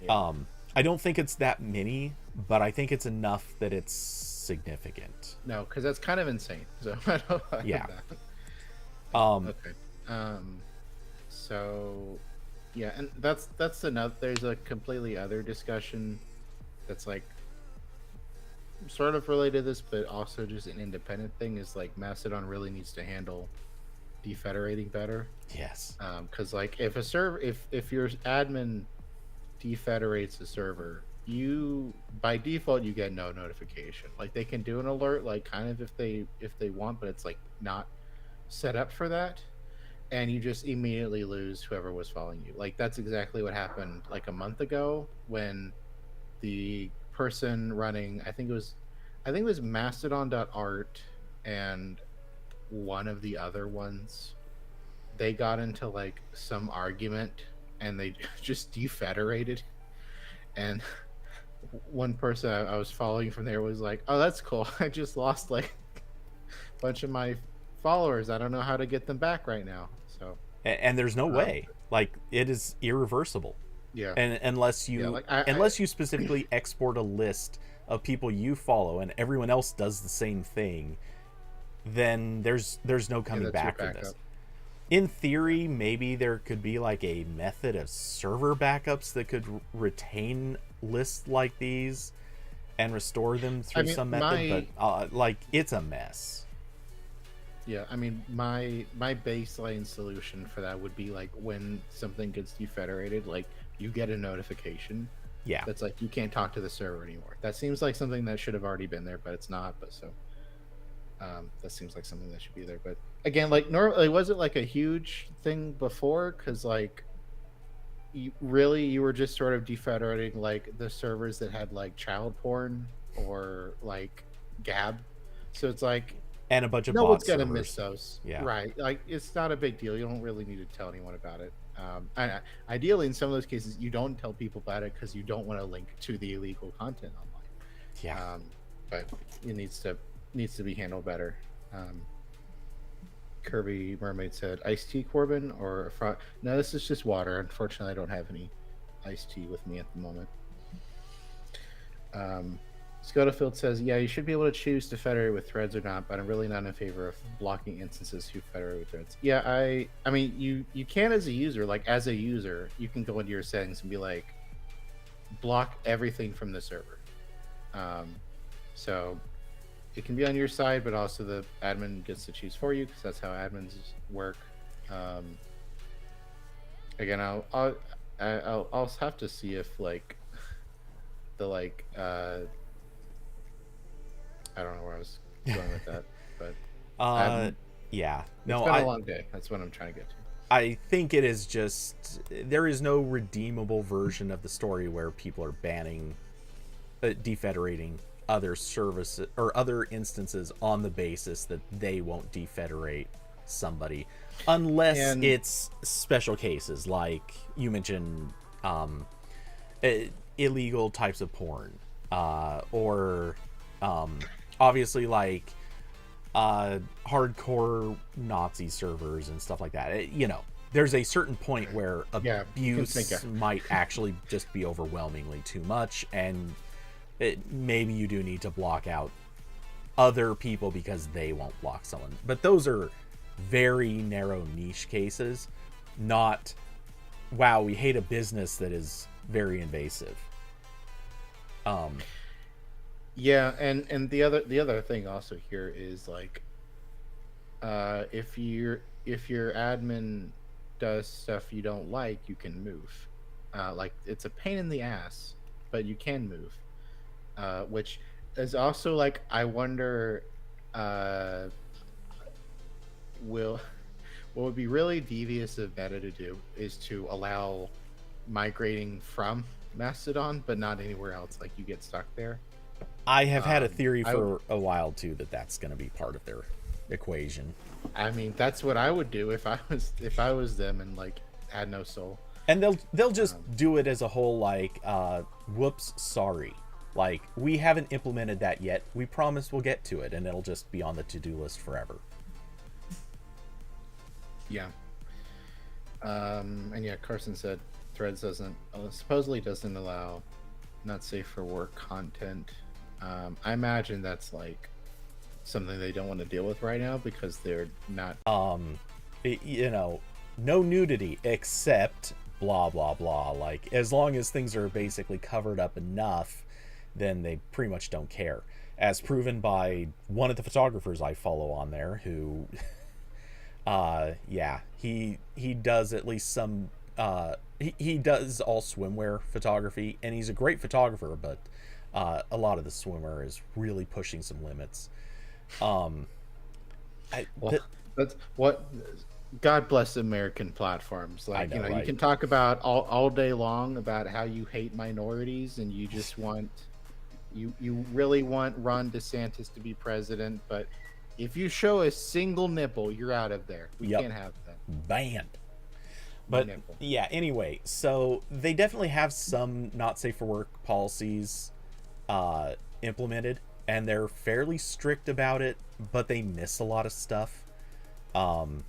Yeah. I don't think it's that many, but I think it's enough that it's significant. No, because that's kind of insane. So I don't like yeah. That. Okay. So yeah, and that's another. There's a completely other discussion that's like sort of related to this, but also just an independent thing. Is like Mastodon really needs to handle defederating better. Yes. Because like if a server, if your admin defederates a server, you by default you get no notification. Like they can do an alert, like kind of if they want, but it's like not set up for that, and you just immediately lose whoever was following you. Like that's exactly what happened like a month ago when the person running, I think it was Mastodon.art and one of the other ones, they got into like some argument and they just defederated, and one person I was following from there was like, oh, that's cool, I just lost like a bunch of my followers, I don't know how to get them back right now. So and there's no way, like it is irreversible. Yeah. And unless you unless you specifically export a list of people you follow and everyone else does the same thing, then there's no coming back from this. In theory, maybe there could be like a method of server backups that could retain lists like these and restore them through some method, but like it's a mess. Yeah, I mean, my baseline solution for that would be like when something gets defederated, like you get a notification. Yeah. That's like you can't talk to the server anymore. That seems like something that should have already been there, but it's not. But so that seems like something that should be there. But again, like normally, was it like a huge thing before? Because like you were just sort of defederating like the servers that had like child porn or like Gab. So it's like, and a bunch of no one's gonna miss those. Yeah. Right. Like it's not a big deal. You don't really need to tell anyone about it. Ideally, in some of those cases, you don't tell people about it because you don't want to link to the illegal content online. Yeah. But it needs to be handled better. Kirby Mermaid said, "Iced tea, Corbin, or no? This is just water. Unfortunately, I don't have any iced tea with me at the moment." Scotafield says, "Yeah, you should be able to choose to federate with threads or not, but I'm really not in favor of blocking instances who federate with threads." Yeah, I mean, you can as a user, like as a user, you can go into your settings and be like, block everything from the server. So it can be on your side, but also the admin gets to choose for you because that's how admins work. Again, I'll have to see if like the like I don't know where I was going with that, but yeah, no, it's been a long day. That's what I'm trying to get to. I think it is just there is no redeemable version of the story where people are banning, defederating other services or other instances on the basis that they won't defederate somebody, unless it's special cases like you mentioned, illegal types of porn, or obviously like hardcore Nazi servers and stuff like that. You know, there's a certain point where abuse might actually just be overwhelmingly too much, and maybe you do need to block out other people because they won't block someone. But those are very narrow niche cases, not wow, we hate a business that is very invasive. Yeah, and the other thing also here is like, if your admin does stuff you don't like, you can move. Like it's a pain in the ass, but you can move. Which is also like, I wonder, uh, will what would be really devious of Meta to do is to allow migrating from Mastodon, but not anywhere else. Like you get stuck there. I have had a theory I for a while too that that's going to be part of their equation. I mean, that's what I would do if I was them and like had no soul. And they'll just Um, do it as a whole, like, whoops, sorry. Like, we haven't implemented that yet. We promise we'll get to it, and it'll just be on the to-do list forever. yeah. And yeah, Carson said Threads supposedly doesn't allow not safe for work content. I imagine that's like something they don't want to deal with right now because they're not. You know, no nudity except blah blah blah. Like, as long as things are basically covered up enough, then they pretty much don't care, as proven by one of the photographers I follow on there, who yeah, he does at least some, he does all swimwear photography, and he's a great photographer, but a lot of the swimwear is really pushing some limits. um Well, that's what. God bless American platforms. I Like, know, you right? can talk about all day long about how you hate minorities and you just want you really want Ron DeSantis to be president, but if you show a single nipple, you're out of there. We Yep, can't have that. banned. No But nipple. yeah, anyway, so they definitely have some not safe for work policies implemented, and they're fairly strict about it, but they miss a lot of stuff. Um,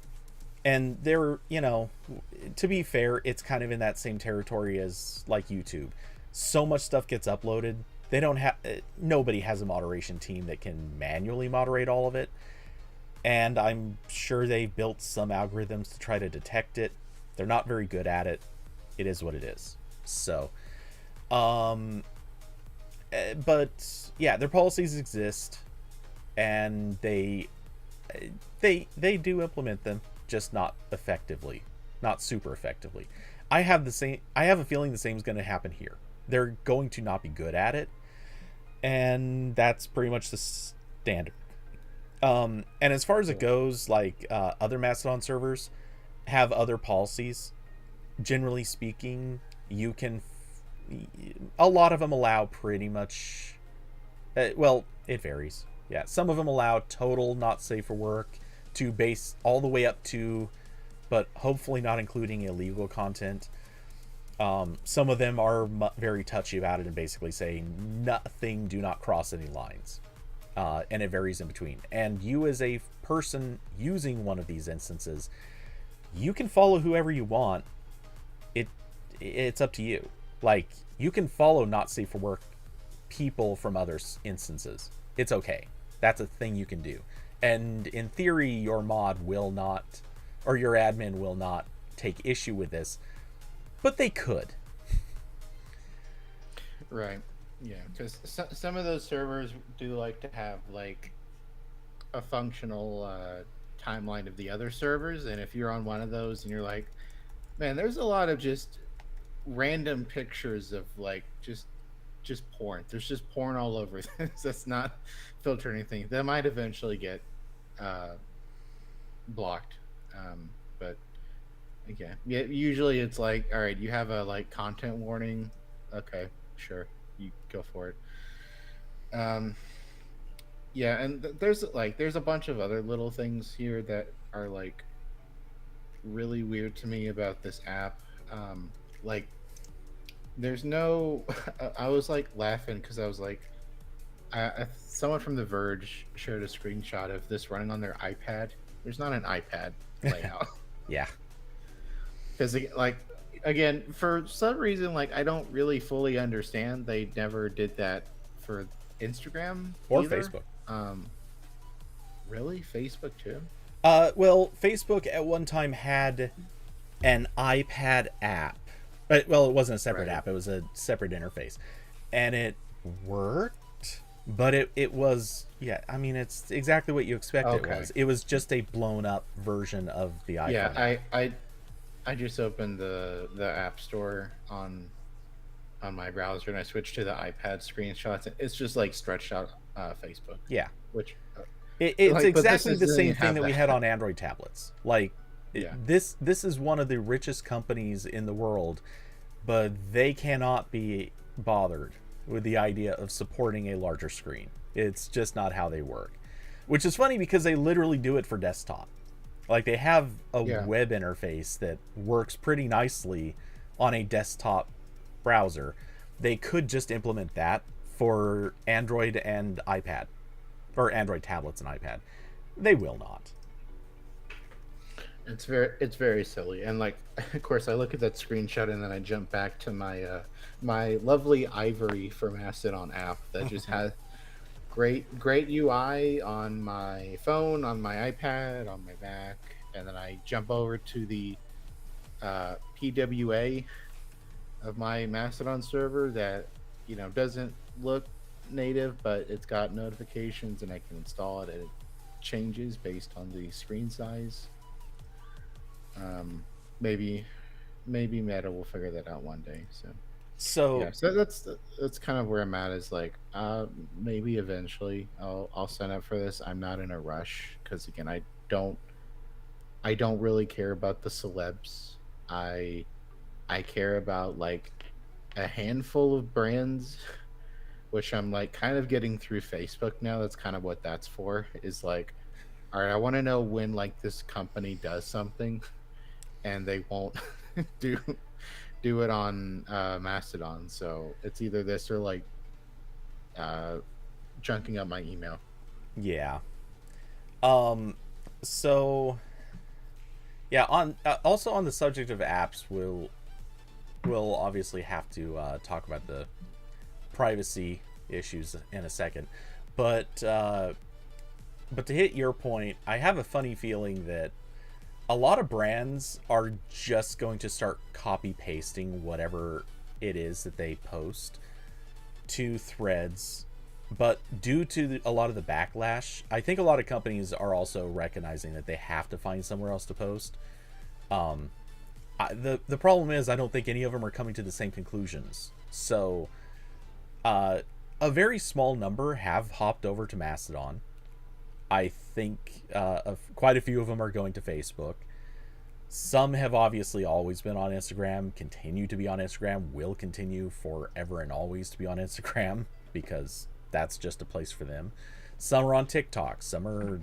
and they're, to be fair, it's kind of in that same territory as like YouTube. So much stuff gets uploaded. They don't have, nobody has a moderation team that can manually moderate all of it. And I'm sure they built some algorithms to try to detect it. They're not very good at it. It is what it is. So, um, but yeah, their policies exist, and they do implement them, just not effectively, not super effectively. I have a feeling the same is going to happen here. They're going to not be good at it, and that's pretty much the standard. And as far as it Cool. goes, like, other Mastodon servers have other policies. Generally speaking, you can. A lot of them allow pretty much. Well, it varies. Yeah, some of them allow total not safe for work to base all the way up to, but hopefully not including illegal content. Some of them are very touchy about it and basically say nothing, do not cross any lines. And it varies in between. And you, as a person using one of these instances, you can follow whoever you want. It it's up to you. Like, you can follow not safe for work people from other instances. It's okay. That's a thing you can do. And in theory, your mod will not, or your admin will not take issue with this, but they could. Right. Yeah, because some of those servers do like to have like a functional timeline of the other servers, and if you're on one of those and you're like, man, there's a lot of just random pictures of like just porn. There's just porn all over this. That's not filter anything. That might eventually get uh, blocked. But yeah, yeah. Usually it's like, all right, you have a like content warning. Okay, sure, you go for it. Um, yeah, and there's a bunch of other little things here that are like really weird to me about this app. Like there's no. I was like laughing because I was like, someone from The Verge shared a screenshot of this running on their iPad. There's not an iPad layout Yeah. because like again for some reason like I don't really fully understand. They never did that for Instagram Or either. Facebook. Um, really, Facebook too? Well, Facebook at one time had an iPad app. Well, it wasn't a separate Right. app. It was a separate interface. And it worked, but it was, yeah, I mean, it's exactly what you expect it Okay. was. It was just a blown up version of the Yeah, iPhone app. I just opened the App Store on my browser and I switched to the iPad screenshots. It's just like stretched out Facebook, Yeah. which It's like, but this exactly the doesn't same even thing have that we had that. on Android tablets. Like, Yeah. this is one of the richest companies in the world, but they cannot be bothered with the idea of supporting a larger screen. It's just not how they work. Which is funny because they literally do it for desktop. Like, they have a Yeah. web interface that works pretty nicely on a desktop browser. They could just implement that for Android and iPad, or Android tablets and iPad. They will not. It's very silly. And like of course I look at that screenshot and then I jump back to my lovely Ivory for Mastodon app that just has great UI on my phone, on my iPad, on my Mac, and then I jump over to the PWA of my Mastodon server that doesn't look native, but it's got notifications and I can install it and it changes based on the screen size. Um, maybe maybe Meta will figure that out one day. So So, yeah, so that's kind of where I'm at. Is like maybe eventually I'll sign up for this. I'm not in a rush because again don't I don't really care about the celebs. I I care about like a handful of brands, which I'm like kind of getting through Facebook now. That's kind of what that's for. Is like, all right, I want to know when like this company does something and they won't do do it on Mastodon. So it's either this or like uh, junking up my email. yeah. Um, so yeah, on also on the subject of apps, we'll obviously have to talk about the privacy issues in a second, but but to hit your point, I have a funny feeling that a lot of brands are just going to start copy pasting whatever it is that they post to Threads. But due to a lot of the backlash, I think a lot of companies are also recognizing that they have to find somewhere else to post. Um, the problem is I don't think any of them are coming to the same conclusions. So uh, a very small number have hopped over to Mastodon. I think quite a few of them are going to Facebook. Some have obviously always been on Instagram, continue to be on Instagram, will continue forever and always to be on Instagram because that's just a place for them. Some are on TikTok, some are,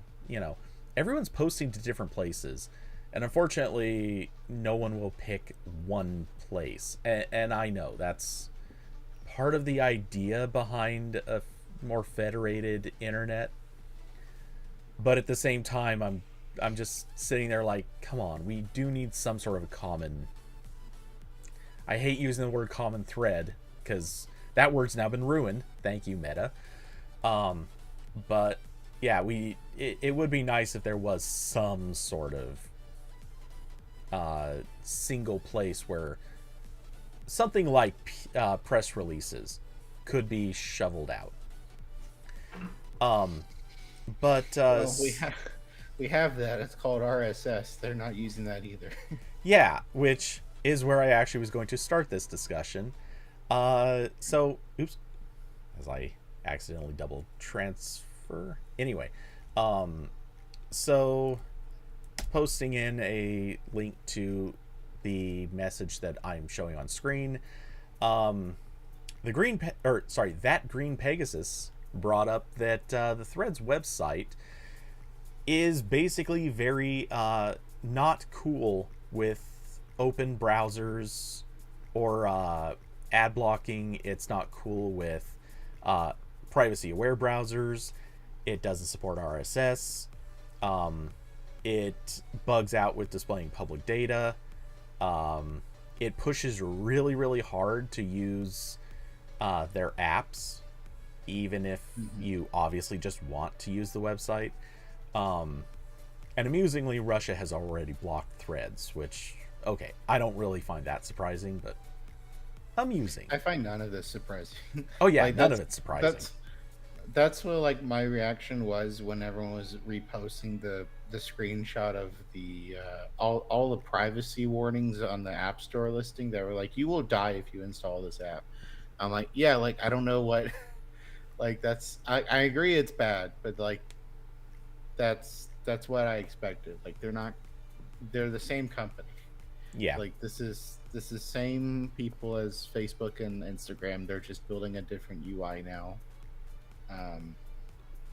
everyone's posting to different places. And unfortunately, no one will pick one place. And I know that's part of the idea behind a more federated internet. But at the same time, I'm just sitting there like, come on, we do need some sort of a common. I hate using the word common thread because that word's now been ruined. Thank you, Meta. Um, but yeah, it would be nice if there was some sort of single place where something like press releases could be shoveled out. Um, but Well, we have that. It's called RSS. They're not using that either. yeah, which is where I actually was going to start this discussion. So, oops, as I accidentally double transfer. Anyway, um, so posting in a link to the message that I'm showing on screen. Um, that green Pegasus brought up that the Threads website is basically very not cool with open browsers or ad blocking. It's not cool with privacy aware browsers. It doesn't support RSS. It bugs out with displaying public data. It pushes really, really hard to use their apps, even if Mhm. you obviously just want to use the website. And amusingly, Russia has already blocked Threads, which, okay, I don't really find that surprising, but amusing. I find none of this surprising. Oh yeah, Like none of it's surprising. that's what like my reaction was when everyone was reposting the screenshot of the all the privacy warnings on the App Store listing that were like, you will die if you install this app. I'm like, yeah, like I don't know what like I agree it's bad, but like that's what I expected. Like they're the same company. Yeah. Like this is same people as Facebook and Instagram. They're just building a different UI now. Um,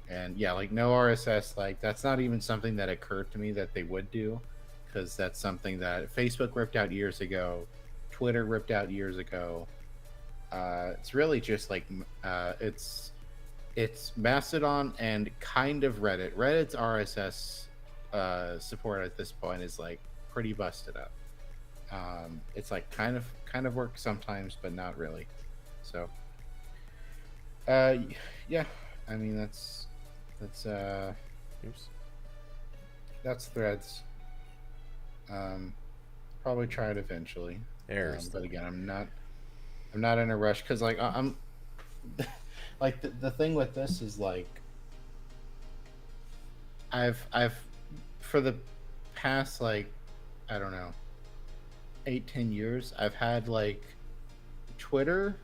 and yeah, like no RSS. Like that's not even something that occurred to me that they would do, because that's something that Facebook ripped out years ago, Twitter ripped out years ago. It's really just like it's Mastodon and kind of Reddit. Reddit's RSS support at this point is like pretty busted up. It's like kind of works sometimes, but not really. So, uh, yeah, I mean that's Oops. that's Threads. Um, Probably try it eventually. There's But the. again, I'm not in a rush because like I'm like the thing with this is like I've for the past like I don't know 8-10 years I've had like Twitter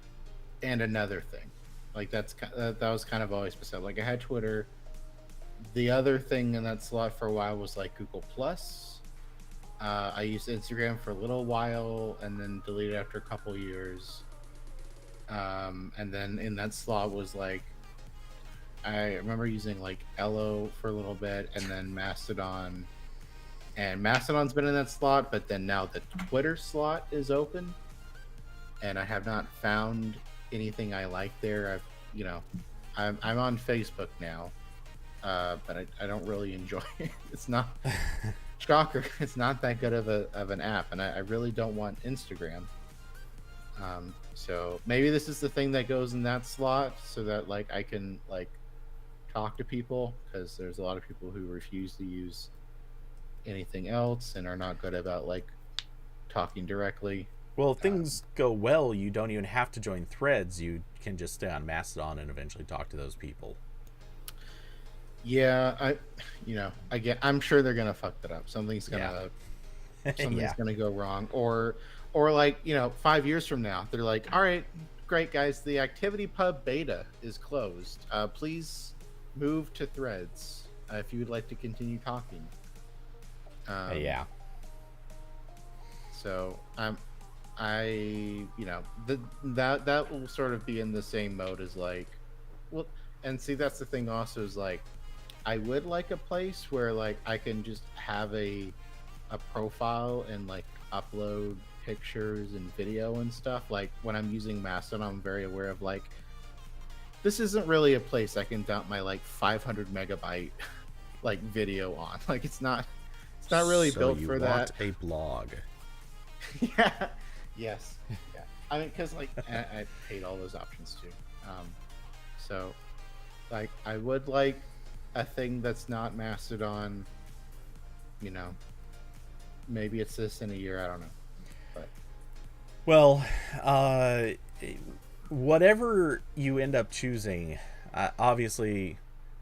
and another thing like that was kind of always specific. Like I had Twitter. The other thing in that slot for a while was like Google Plus. I used Instagram for a little while and then deleted after a couple years. And then in that slot was like I remember using like Elo for a little bit and then Mastodon. And Mastodon's been in that slot, but then now the Twitter slot is open, and I have not found anything I like there. I'm on Facebook now, but I don't really enjoy it. It's not shocker. It's not that good of an app, and I really don't want Instagram. So maybe this is the thing that goes in that slot, so that like I can like talk to people, because there's a lot of people who refuse to use anything else and are not good about like talking directly. Well, if things go well, you don't even have to join Threads. You can just stay on Mastodon and eventually talk to those people. Yeah, again, I'm sure they're gonna fuck that up. Something's Yeah. gonna go wrong, or like 5 years from now, they're like, all right, great guys, the Activity Pub beta is closed. Please move to Threads if you would like to continue talking. Yeah. So that will sort of be in the same mode as like, well, and see that's the thing also is like, I would like a place where like I can just have a profile and like upload pictures and video and stuff. Like when I'm using Mastodon, I'm very aware of like, this isn't really a place I can dump my like 500 megabyte like video on. Like it's not really So built you for want that. a blog? Yeah. Yes. Yeah. I mean, because like I paid all those options too. So like I would like a thing that's not Mastodon. Maybe it's this in a year. I don't know. But Well, whatever you end up choosing, obviously,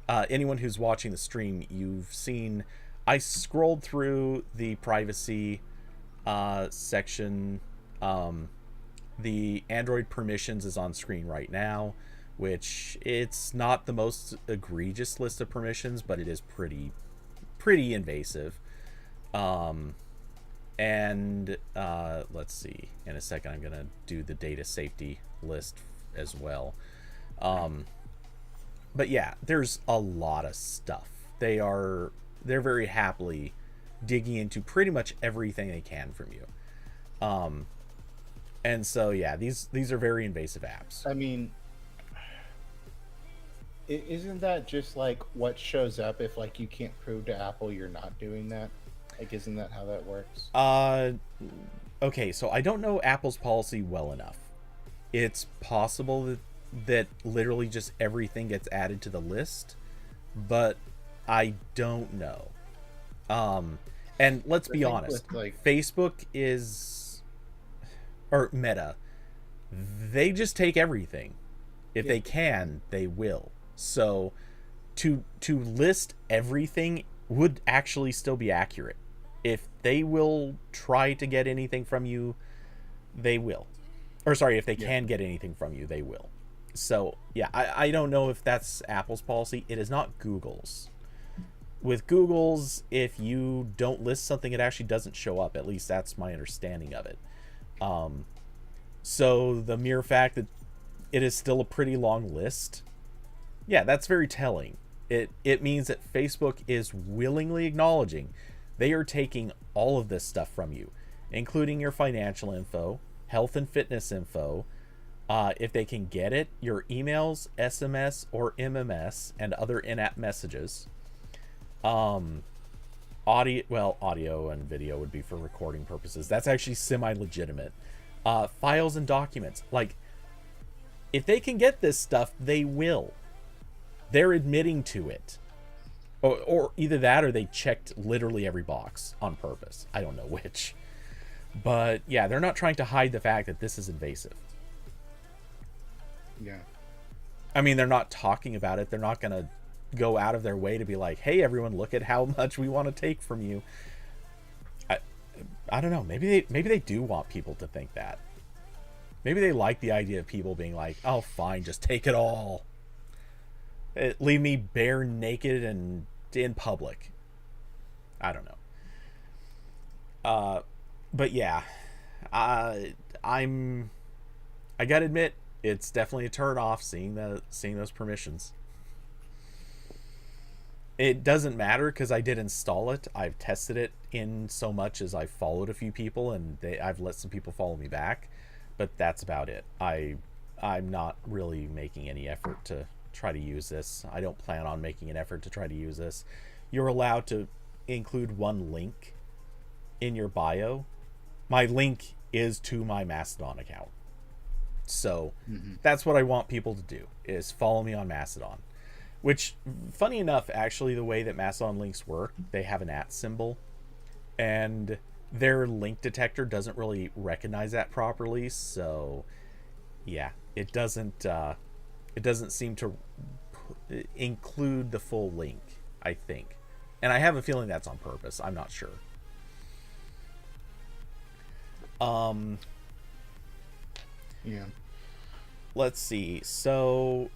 anyone who's watching the stream, you've seen. I scrolled through the privacy section. The Android permissions is on screen right now, which it's not the most egregious list of permissions, but it is pretty invasive. And let's see. In a second, I'm gonna do the data safety list as well. But yeah, there's a lot of stuff. They're very happily digging into pretty much everything they can from you. And so yeah, these are very invasive apps. I mean, isn't that just like what shows up if like you can't prove to Apple you're not doing that? Like, isn't that how that works? Okay, so I don't know Apple's policy well enough. It's possible that literally just everything gets added to the list, but I don't know. And let's be honest, like Facebook is, or Meta, they just take everything. If they can, they will. So to list everything would actually still be accurate. If they will try to get anything from you, they will. Or sorry, if they can get anything from you, they will. So yeah, I don't know if that's Apple's policy. It is not Google's. With Google's, if you don't list something, it actually doesn't show up. At least that's my understanding of it. So the mere fact that it is still a pretty long list, yeah, that's very telling. It means that Facebook is willingly acknowledging they are taking all of this stuff from you, including your financial info, health and fitness info, if they can get it, your emails, SMS, or MMS, and other in-app messages. Audio and video would be for recording purposes. That's actually semi-legitimate. Files and documents. Like, if they can get this stuff, they will. They're admitting to it. Or either that or they checked literally every box on purpose. I don't know which. But yeah, they're not trying to hide the fact that this is invasive. Yeah. I mean, they're not talking about it. They're not going to go out of their way to be like, hey, everyone, look at how much we want to take from you. I don't know. Maybe they do want people to think that. Maybe they like the idea of people being like, oh, fine, just take it all. Leave me bare naked and in public. I don't know. But yeah, I gotta admit, it's definitely a turn off seeing those permissions. It doesn't matter because I did install it. I've tested it in so much as I've followed a few people and I've let some people follow me back, but that's about it. I'm not really making any effort to try to use this. I don't plan on making an effort to try to use this. You're allowed to include one link in your bio. My link is to my Mastodon account. So that's what I want people to do, is follow me on Mastodon. Which, funny enough, actually the way that Mastodon links work, they have an @ symbol. And their link detector doesn't really recognize that properly. So yeah, it doesn't seem to include the full link, I think. And I have a feeling that's on purpose. I'm not sure. Yeah. Let's see. So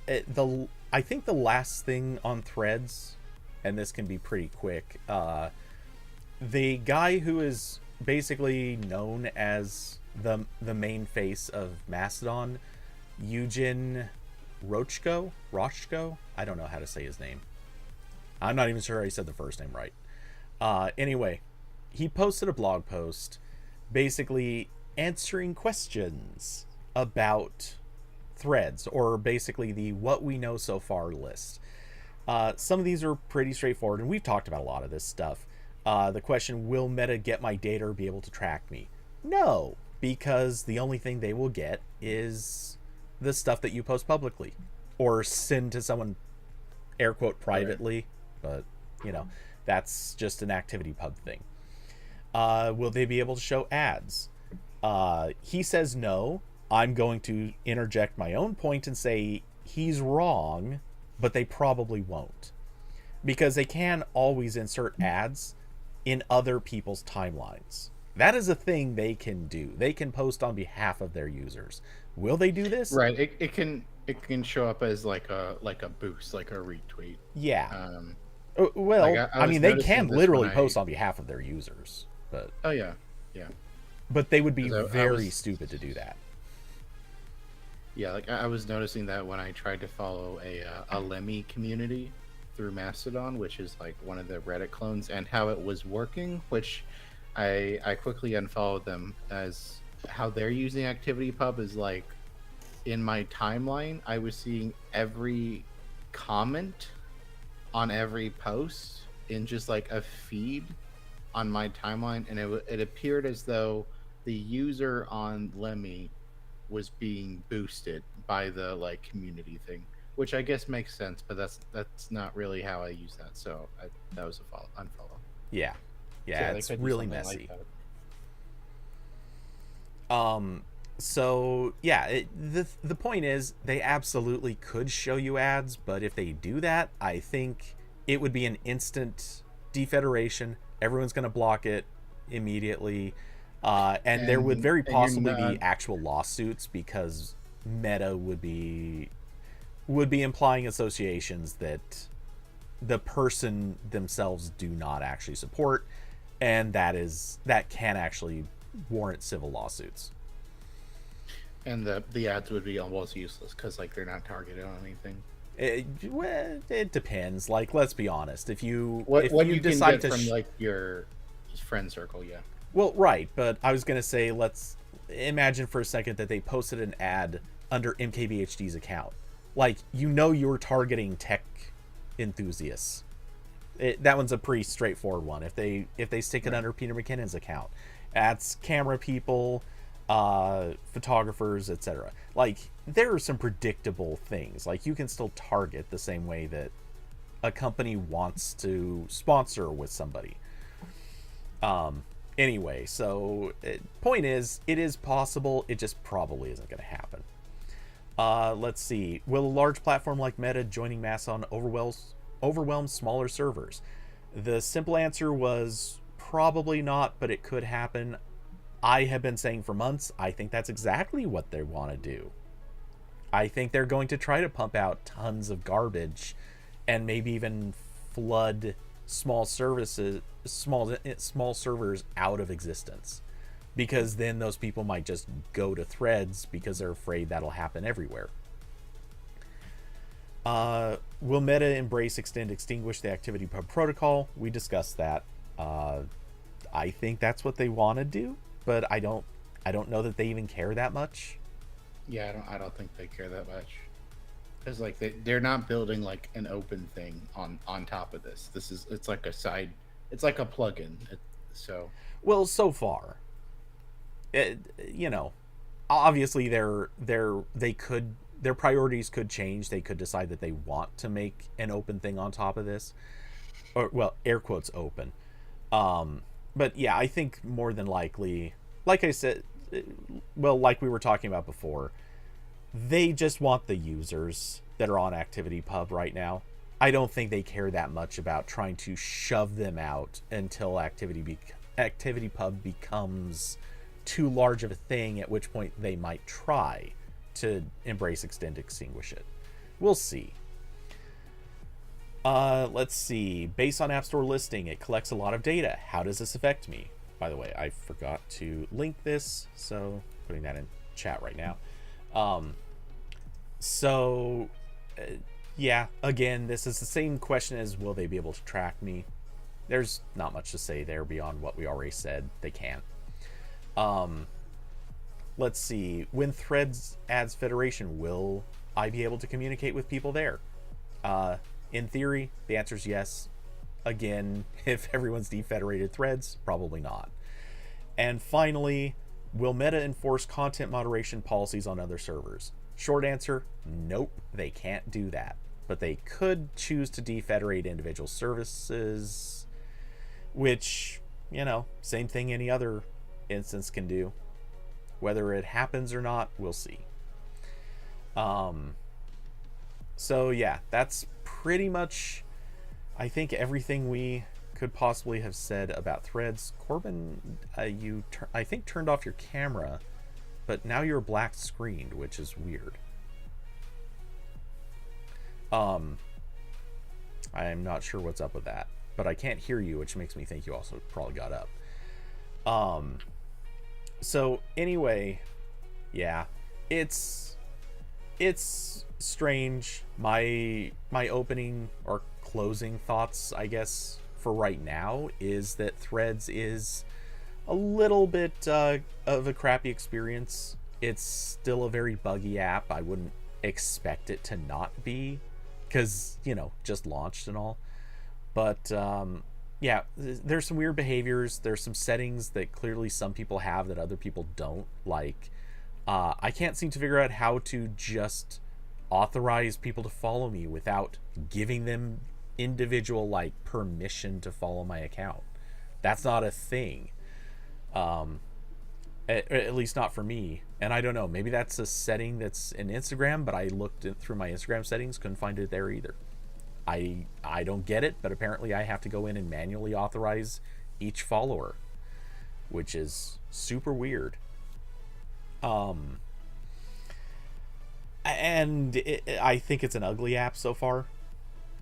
I think the last thing on Threads, and this can be pretty quick, the guy who is basically known as the main face of Mastodon, Eugen Rochko, I don't know how to say his name. I'm not even sure I said the first name right. Anyway, he posted a blog post basically answering questions about Threads, or basically the what we know so far list. Some of these are pretty straightforward, and we've talked about a lot of this stuff. The question, will Meta get my data or be able to track me? No, because the only thing they will get is the stuff that you post publicly or send to someone, air quote, privately. Right. But that's just an ActivityPub thing. Will they be able to show ads? He says no. I'm going to interject my own point and say he's wrong, but they probably won't, because they can always insert ads in other people's timelines. That is a thing they can do. They can post on behalf of their users. Will they do this? Right. It can show up as like a boost, like a retweet. Yeah. Well, like I mean, they can literally post on behalf of their users, but oh yeah. But they would be very stupid to do that. Yeah, like I was noticing that when I tried to follow a Lemmy community through Mastodon, which is like one of the Reddit clones, and how it was working, which I quickly unfollowed them, as how they're using ActivityPub is like in my timeline, I was seeing every comment on every post in just like a feed on my timeline, and it appeared as though the user on Lemmy was being boosted by the like community thing, which I guess makes sense, but that's not really how I use that. So that was a unfollow. Yeah, it's really messy. So yeah, the point is they absolutely could show you ads, but if they do that, I think it would be an instant defederation. Everyone's going to block it immediately, and there would very And you're possibly not. be actual lawsuits because Meta would be implying associations that the person themselves do not actually support, and that can actually warrant civil lawsuits. And the ads would be almost useless because like they're not targeted on anything. It depends. Like, let's be honest. If you if What you you can decide get to, from like your friend circle, yeah. well, right. But I was gonna say, let's imagine for a second that they posted an ad under MKBHD's account. Like, you're targeting tech enthusiasts. That one's a pretty straightforward one. If they stick it Right. under Peter McKinnon's account, that's camera people, photographers, etc. Like, there are some predictable things. Like, you can still target the same way that a company wants to sponsor with somebody. Anyway, so point is, it is possible. It just probably isn't going to happen. Let's see. Will a large platform like Meta joining Mastodon overwhelm smaller servers? The simple answer was probably not, but it could happen. I have been saying for months, I think that's exactly what they want to do. I think they're going to try to pump out tons of garbage and maybe even flood small servers out of existence, because then those people might just go to Threads because they're afraid that'll happen everywhere. Will Meta embrace extend extinguish the activity pub protocol? We discussed that. I think that's what they want to do, but I don't know that they even care that much. Yeah, I don't think they care that much. It's like they're not building like an open thing on top of this. It's like a side. It's like a plugin. So Well, so far, it, you know, obviously their priorities could change. They could decide that they want to make an open thing on top of this, or, well, air quotes open. But yeah, I think more than likely, like I said, well, like we were talking about before, they just want the users that are on ActivityPub right now. I don't think they care that much about trying to shove them out until ActivityPub becomes too large of a thing, at which point they might try to embrace extend extinguish it. We'll see. Let's see. Based on App Store listing, it collects a lot of data. How does this affect me? By the way, I forgot to link this, so putting that in chat right now. So, yeah, again, this is the same question as will they be able to track me? There's not much to say there beyond what we already said. They can't. Let's see. When Threads adds Federation, will I be able to communicate with people there? In theory, the answer is yes. Again, if everyone's defederated Threads, probably not. And finally, will Meta enforce content moderation policies on other servers? Short answer, nope, they can't do that. But they could choose to defederate individual services, which, same thing any other instance can do. Whether it happens or not, we'll see. So yeah, that's pretty much, I think, everything we could possibly have said about Threads. Corbin, you I think turned off your camera, but now you're black screened, which is weird. I'm not sure what's up with that, but I can't hear you, which makes me think you also probably got up. So anyway, yeah, it's strange. My opening or closing thoughts, I guess, for right now is that Threads is a little bit of a crappy experience. It's still a very buggy app. I wouldn't expect it to not be, because just launched and all. But yeah, there's some weird behaviors. There's some settings that clearly some people have that other people don't. Like, I can't seem to figure out how to just authorize people to follow me without giving them individual permission to follow my account. That's not a thing. At least not for me. And I don't know, maybe that's a setting that's in Instagram, but I looked through my Instagram settings, couldn't find it there either. I don't get it, but apparently I have to go in and manually authorize each follower, which is super weird. And I think it's an ugly app so far.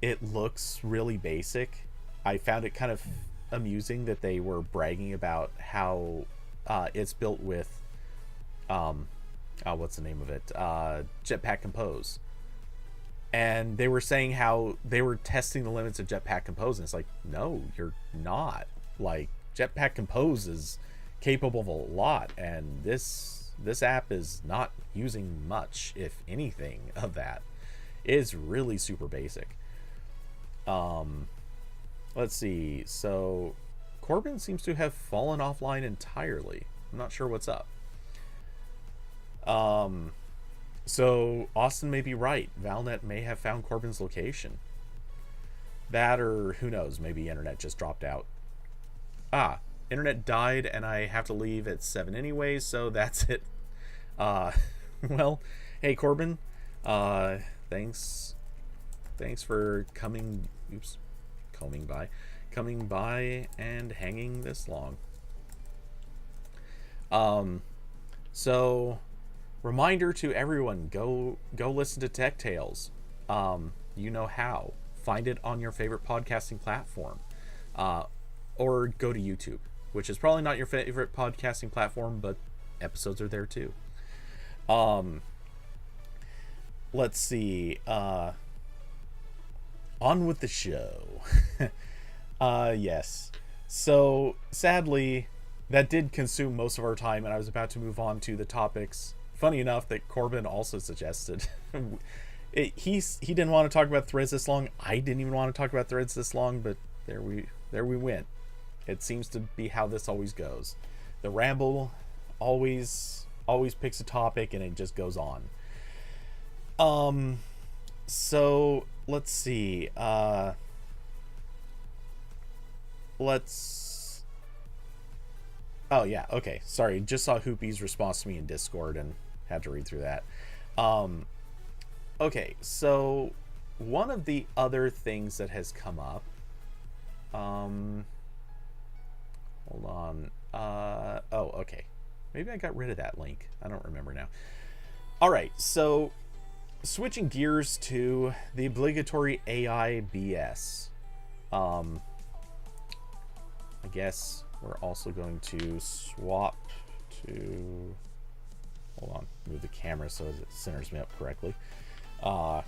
It looks really basic. I found it kind of amusing that they were bragging about how it's built with what's the name of it? Jetpack Compose. And they were saying how they were testing the limits of Jetpack Compose, and it's like, no, you're not. Like, Jetpack Compose is capable of a lot, and this app is not using much, if anything, of that. It is really super basic. Let's see. So Corbin seems to have fallen offline entirely. I'm not sure what's up. So Austin may be right. Valnet may have found Corbin's location. That, or who knows, maybe internet just dropped out. Internet died and I have to leave at 7 anyway, so that's it. Well, hey Corbin, thanks for coming by and hanging this long. So reminder to everyone, go listen to Tech Tales. You know how. Find it on your favorite podcasting platform. Or go to YouTube, which is probably not your favorite podcasting platform, but episodes are there too. Let's see. On with the show. Yes. So sadly, that did consume most of our time, and I was about to move on to the topics. Funny enough that Corbin also suggested. He didn't want to talk about Threads this long. I didn't even want to talk about Threads this long, but there we went. It seems to be how this always goes. The Ramble always picks a topic and it just goes on. So let's see. Oh yeah, okay. Sorry, just saw Hoopy's response to me in Discord and had to read through that. Okay, so one of the other things that has come up. Hold on. Okay. Maybe I got rid of that link. I don't remember now. All right, so switching gears to the obligatory AI BS. I guess we're also going to swap to... Hold on. Move the camera so it centers me up correctly. Man,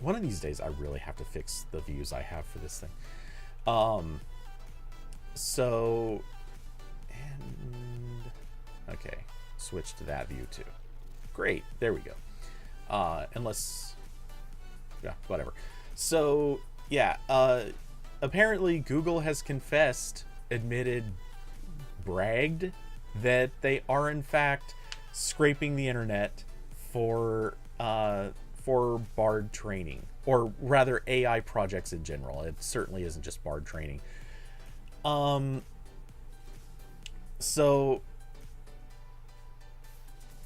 one of these days I really have to fix the views I have for this thing. So... And... Okay. Switch to that view too. Great. There we go. Unless... Yeah, whatever. So, yeah. Apparently Google has bragged that they are in fact scraping the internet for Bard training, or rather AI projects in general. It certainly isn't just Bard training. So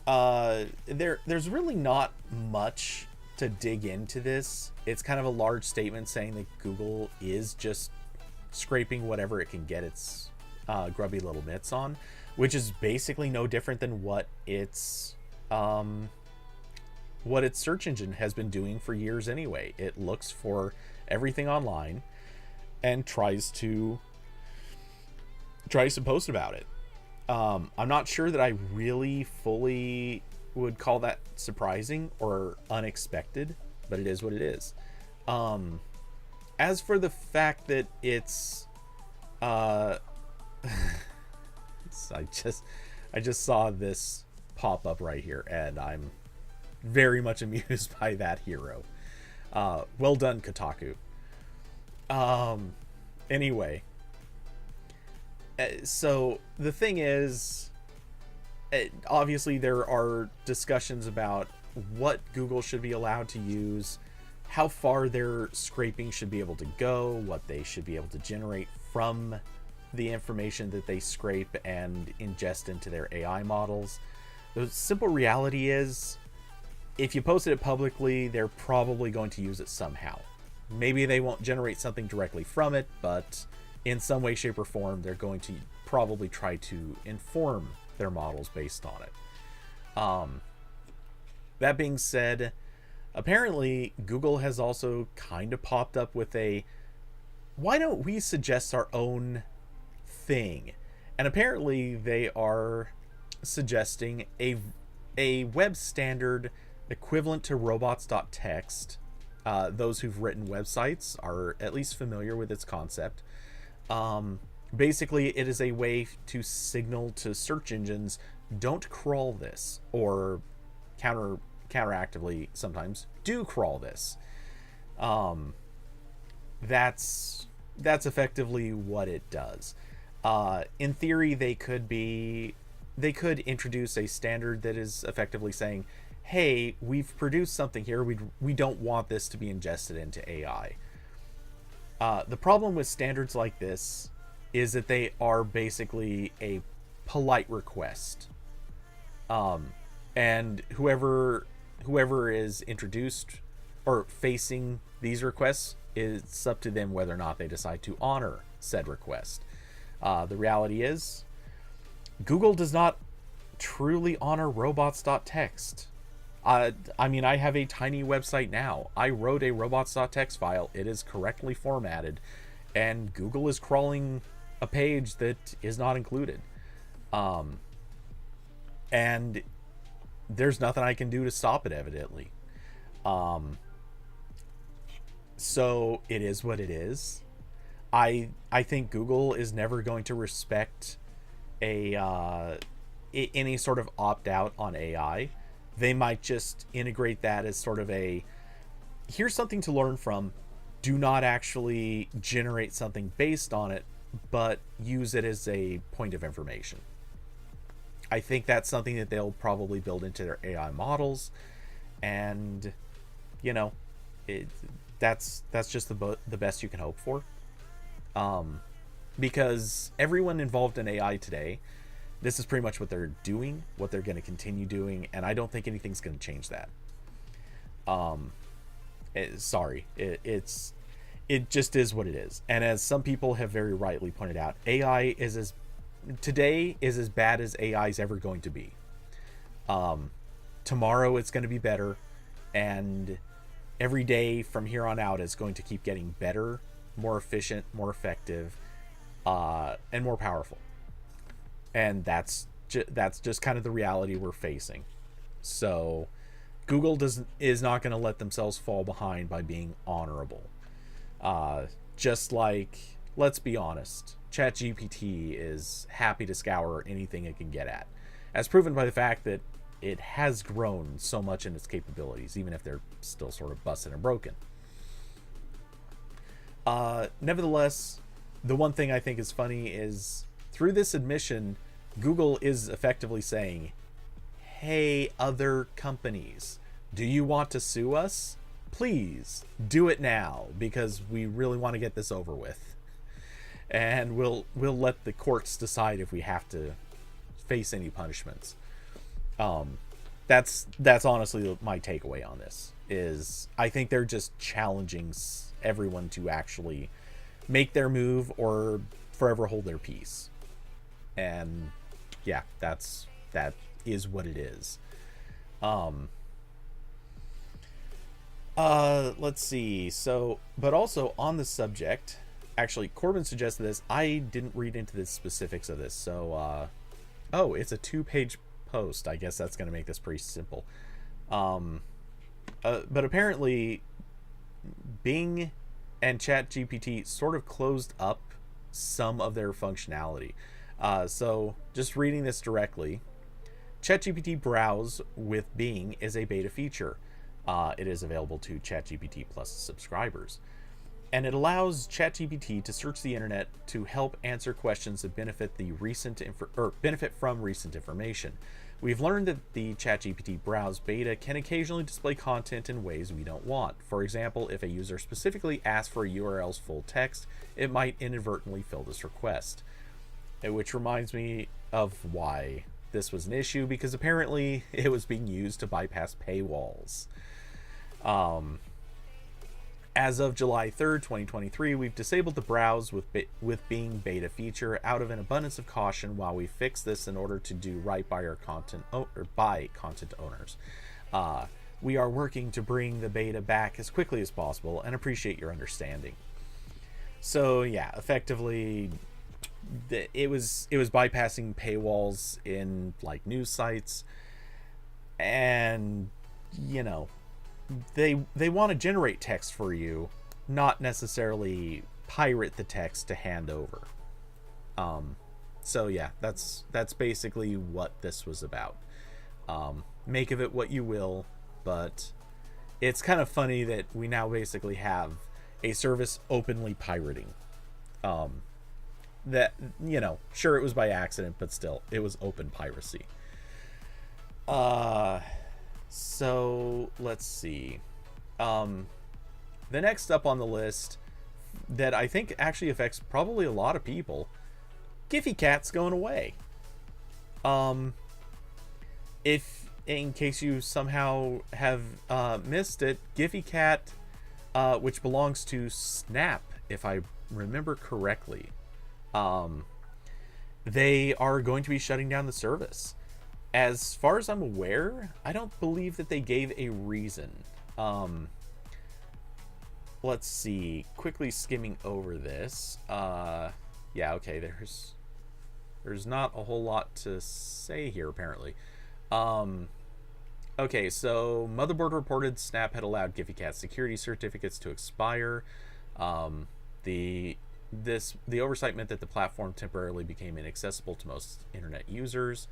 there's really not much to dig into this. It's kind of a large statement saying that Google is just scraping whatever it can get its grubby little mitts on, which is basically no different than what its search engine has been doing for years anyway. It looks for everything online and tries to post about it. I'm not sure that I really fully would call that surprising or unexpected, but it is what it is. As for the fact that it's I just saw this pop up right here, and I'm very much amused by that hero. Well done, Kotaku. Anyway, so the thing is, obviously there are discussions about what Google should be allowed to use, how far their scraping should be able to go, what they should be able to generate from the information that they scrape and ingest into their AI models. The simple reality is, if you posted it publicly, they're probably going to use it somehow. Maybe they won't generate something directly from it, but in some way, shape, or form, they're going to probably try to inform their models based on it. That being said, apparently Google has also kind of popped up with a, why don't we suggest our own thing? And apparently they are suggesting a web standard equivalent to robots.txt. Those who've written websites are at least familiar with its concept. Basically, it is a way to signal to search engines, don't crawl this, or counteractively sometimes do crawl this. That's effectively what it does. In theory, they could introduce a standard that is effectively saying, hey, we've produced something here, we don't want this to be ingested into AI. The problem with standards like this is that they are basically a polite request. And whoever is introduced or facing these requests, it's up to them whether or not they decide to honor said request. The reality is, Google does not truly honor robots.txt. I mean, I have a tiny website now. I wrote a robots.txt file. It is correctly formatted, and Google is crawling a page that is not included. And there's nothing I can do to stop it, evidently. So it is what it is. I think Google is never going to respect any sort of opt-out on AI. They might just integrate that as sort of a, here's something to learn from. Do not actually generate something based on it, but use it as a point of information. I think that's something that they'll probably build into their AI models, and that's just the best you can hope for. Because everyone involved in AI today, this is pretty much what they're doing, what they're going to continue doing, and I don't think anything's going to change that. It just is what it is. And as some people have very rightly pointed out, AI today is as bad as AI is ever going to be. Tomorrow it's going to be better, and every day from here on out is going to keep getting better, more efficient, more effective, and more powerful. And that's just kind of the reality we're facing. So Google is not going to let themselves fall behind by being honorable. Just like, let's be honest, ChatGPT is happy to scour anything it can get at, as proven by the fact that it has grown so much in its capabilities, even if they're still sort of busted and broken. Nevertheless, the one thing I think is funny is, through this admission, Google is effectively saying, hey, other companies, do you want to sue us? Please do it now, because we really want to get this over with. And we'll let the courts decide if we have to face any punishments. That's honestly my takeaway on this, is I think they're just challenging everyone to actually make their move or forever hold their peace. And yeah, that is what it is. Let's see. So, but also on the subject, actually, Corbin suggested this. I didn't read into the specifics of this. So, oh, it's a 2-page post. I guess that's going to make this pretty simple. But apparently Bing and ChatGPT sort of closed up some of their functionality. So just reading this directly, ChatGPT Browse with Bing is a beta feature. It is available to ChatGPT Plus subscribers, and it allows ChatGPT to search the internet to help answer questions that benefit from recent information. We've learned that the ChatGPT Browse beta can occasionally display content in ways we don't want. For example, if a user specifically asks for a URL's full text, it might inadvertently fill this request. which reminds me of why this was an issue, because apparently it was being used to bypass paywalls. Um, as of July 3rd, 2023, we've disabled the browse with being beta feature out of an abundance of caution while we fix this in order to do right by our content owners. We are working to bring the beta back as quickly as possible and appreciate your understanding. So yeah, effectively, it was bypassing paywalls in like news sites, and you know, they want to generate text for you, not necessarily pirate the text to hand over. So yeah, that's basically what this was about. Make of it what you will, but it's kind of funny that we now basically have a service openly pirating. That, you know, sure, it was by accident, but still, it was open piracy. So let's see. The next up on the list that I think actually affects probably a lot of people, Giphy Cat's going away. If in case you somehow have missed it, Giphy Cat, which belongs to Snap, if I remember correctly, they are going to be shutting down the service. As far as I'm aware, I don't believe that they gave a reason. Let's see. Quickly skimming over this. Yeah, okay, there's not a whole lot to say here, apparently. Okay, so Motherboard reported Snap had allowed Giphy Cat's security certificates to expire. The oversight meant that the platform temporarily became inaccessible to most internet users.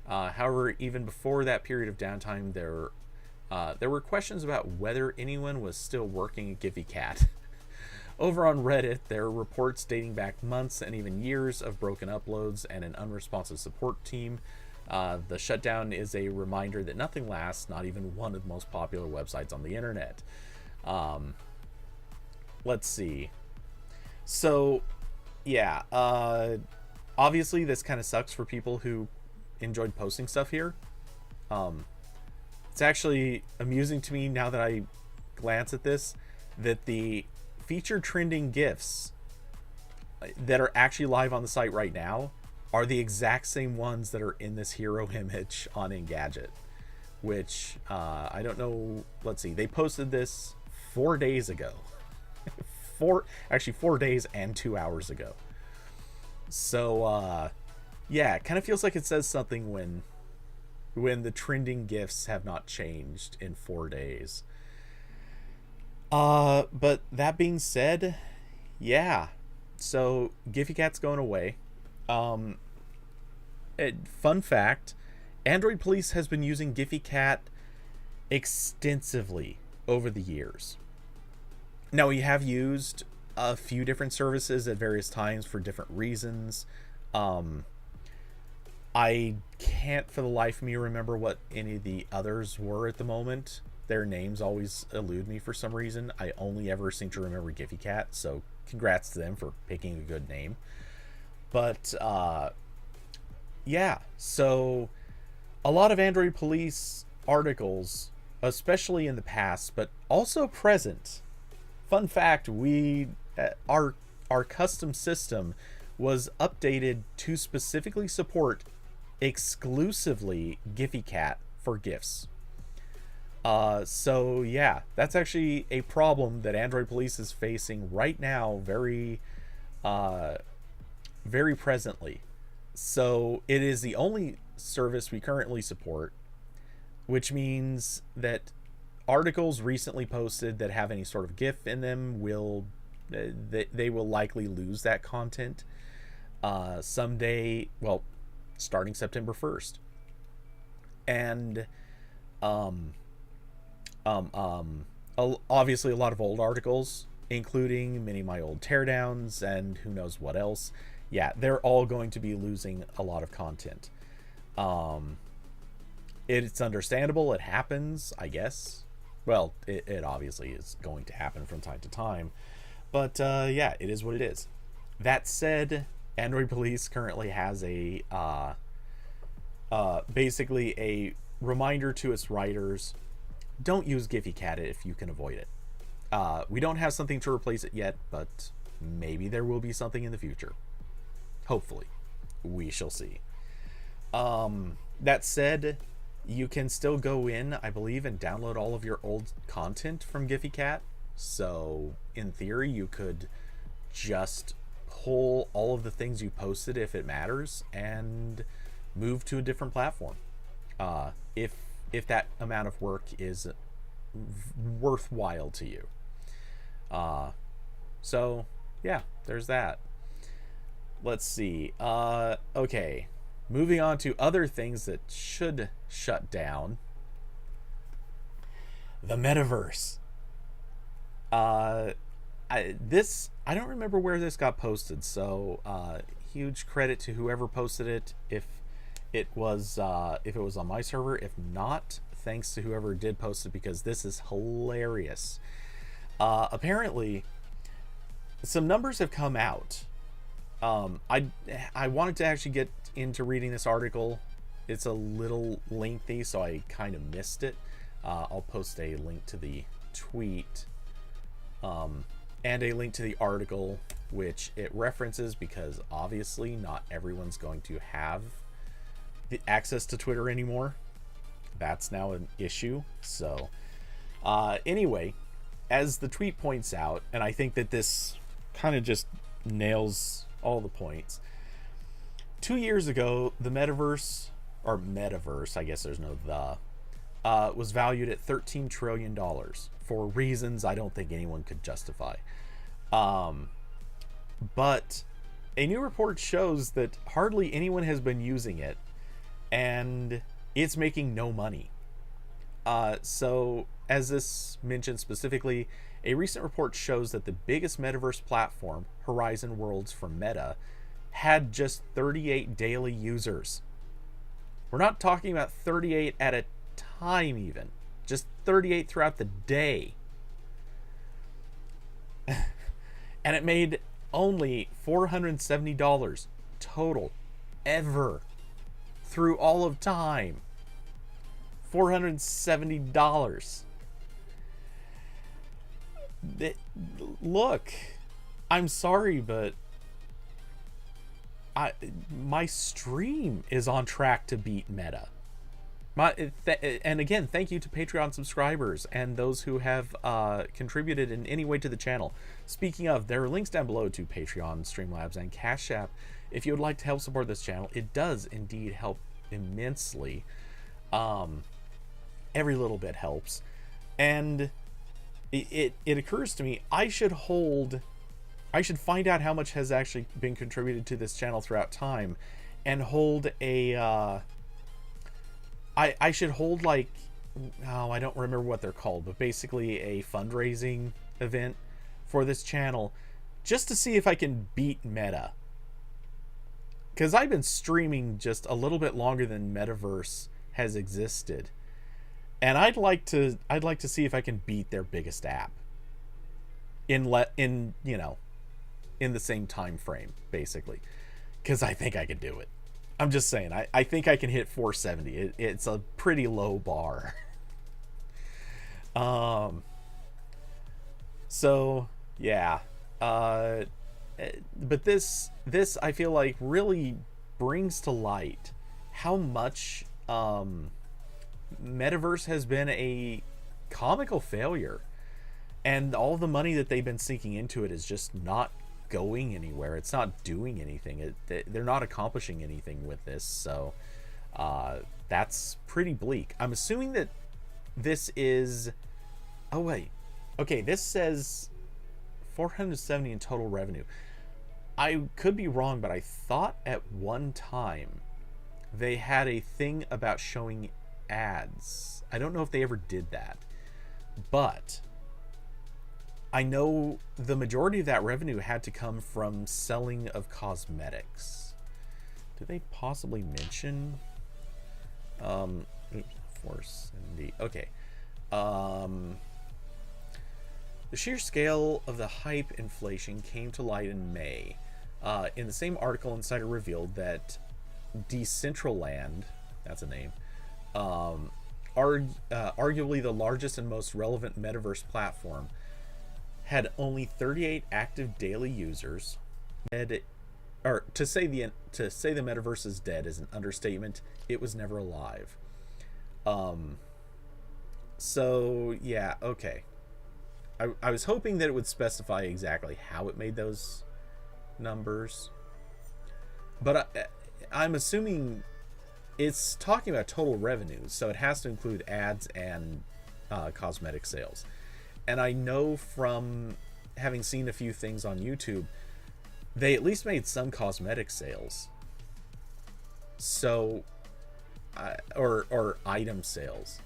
However, even before that period of downtime, there were questions about whether anyone was still working at Giphy Cat. Over on Reddit, there are reports dating back months and even years of broken uploads and an unresponsive support team. The shutdown is a reminder that nothing lasts, not even one of the most popular websites on the internet. Let's see. So, yeah, obviously this kind of sucks for people who enjoyed posting stuff here. It's actually amusing to me now that I glance at this, that the featured trending GIFs that are actually live on the site right now are the exact same ones that are in this hero image on Engadget, which I don't know. Let's see, they posted this 4 days ago. 4 days and 2 hours ago. So yeah, it kind of feels like it says something when the trending GIFs have not changed in 4 days. But that being said, yeah, so Giphy Cat's going away. Fun fact, Android Police has been using Giphy Cat extensively over the years. Now, we have used a few different services at various times for different reasons. I can't for the life of me remember what any of the others were at the moment. Their names always elude me for some reason. I only ever seem to remember Giphy Cat, so congrats to them for picking a good name. But yeah, so a lot of Android Police articles, especially in the past, but also present. Fun fact, our custom system was updated to specifically support exclusively Giphy Cat for GIFs. So yeah, that's actually a problem that Android Police is facing right now, very presently. So it is the only service we currently support, which means that articles recently posted that have any sort of GIF in them they will likely lose that content someday, well, starting September 1st. And obviously a lot of old articles, including many of my old teardowns and who knows what else. Yeah, they're all going to be losing a lot of content. It's understandable. It happens, I guess. Well, it obviously is going to happen from time to time. But yeah, it is what it is. That said, Android Police currently has a basically a reminder to its writers: don't use Giphy Cat if you can avoid it. We don't have something to replace it yet, but maybe there will be something in the future. Hopefully, we shall see. That said, you can still go in, I believe, and download all of your old content from Giphy Cat. So, in theory, you could just pull all of the things you posted, if it matters, and move to a different platform. If that amount of work is worthwhile to you. So yeah, there's that. Let's see. Okay, moving on to other things that should shut down. The metaverse. I don't remember where this got posted, so huge credit to whoever posted it. If it was on my server, if not, thanks to whoever did post it, because this is hilarious. Apparently, some numbers have come out. I wanted to actually get into reading this article. It's a little lengthy, so I kind of missed it. I'll post a link to the tweet and a link to the article, which it references, because obviously not everyone's going to have the access to Twitter anymore. That's now an issue. So anyway, as the tweet points out, and I think that this kind of just nails all the points. 2 years ago, the metaverse, I guess there's no was valued at $13 trillion for reasons I don't think anyone could justify. But a new report shows that hardly anyone has been using it, and it's making no money. So, as this mentioned specifically, a recent report shows that the biggest metaverse platform, Horizon Worlds from Meta, had just 38 daily users. We're not talking about 38 at a time even. Just 38 throughout the day. And it made only $470 total ever through all of time. $470. Look, I'm sorry, but my stream is on track to beat Meta. And again, thank you to Patreon subscribers and those who have contributed in any way to the channel. Speaking of, there are links down below to Patreon, Streamlabs, and Cash App. If you would like to help support this channel, it does indeed help immensely. Every little bit helps. And it occurs to me, I should find out how much has actually been contributed to this channel throughout time, and hold a I should hold, like, I don't remember what they're called, but basically a fundraising event for this channel, just to see if I can beat Meta. Because I've been streaming just a little bit longer than Metaverse has existed, and I'd like to see if I can beat their biggest app in the same time frame, basically, because I think I could do it. I'm just saying, I think I can hit 470. It's a pretty low bar. So yeah, but this I feel like really brings to light how much Metaverse has been a comical failure, and all the money that they've been sinking into it is just not going anywhere. It's not doing anything. They're not accomplishing anything with this. So that's pretty bleak. I'm assuming that this is, oh wait, okay, this says 470 in total revenue. I could be wrong, but I thought at one time they had a thing about showing ads. I don't know if they ever did that, but I know the majority of that revenue had to come from selling of cosmetics. Did they possibly mention Force MD? Okay. The sheer scale of the hype inflation came to light in May, In the same article, Insider revealed that Decentraland, that's a name, arguably the largest and most relevant metaverse platform, had only 38 active daily users. Or to say the metaverse is dead is an understatement. It was never alive. So yeah, okay. I was hoping that it would specify exactly how it made those numbers, but I'm assuming it's talking about total revenues, so it has to include ads and cosmetic sales. And I know from having seen a few things on YouTube, they at least made some cosmetic sales. So, or item sales.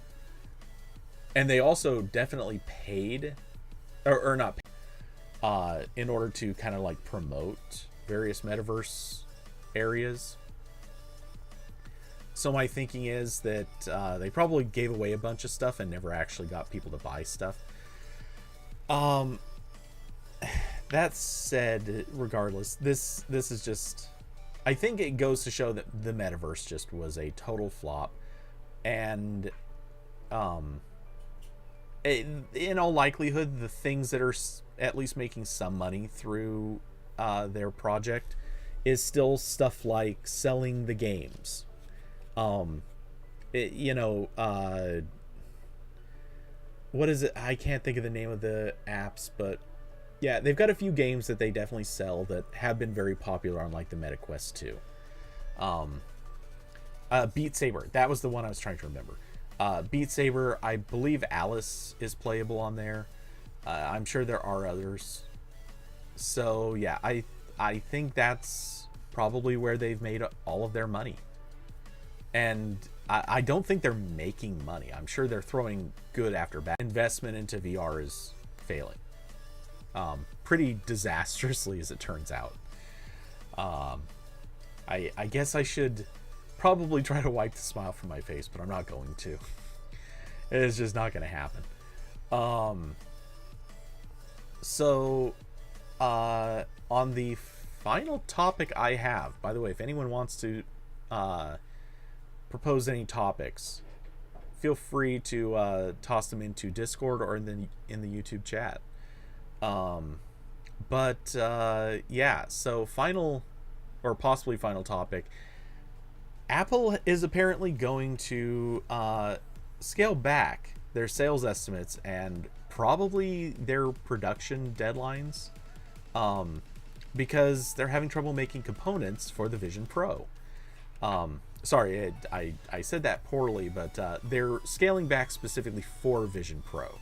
And they also definitely paid, or not paid, in order to kind of like promote various metaverse areas. So my thinking is that they probably gave away a bunch of stuff and never actually got people to buy stuff. That said, regardless, this is just, I think it goes to show that the metaverse just was a total flop, and in all likelihood, the things that are at least making some money through their project is still stuff like selling the games. What is it? I can't think of the name of the apps, but yeah, they've got a few games that they definitely sell that have been very popular on like the MetaQuest 2. Beat Saber, that was the one I was trying to remember. Beat Saber, I believe Alice is playable on there. I'm sure there are others. So yeah, I think that's probably where they've made all of their money. And I don't think they're making money. I'm sure they're throwing good after bad. Investment into VR is failing. Pretty disastrously, as it turns out. I guess I should probably try to wipe the smile from my face, but I'm not going to. It's just not going to happen. So, on the final topic I have, by the way, if anyone wants to propose any topics, feel free to toss them into Discord or in the YouTube chat. Yeah, so final, or possibly final topic. Apple is apparently going to scale back their sales estimates and probably their production deadlines, because they're having trouble making components for the Vision Pro. Sorry, I said that poorly, but they're scaling back specifically for Vision Pro.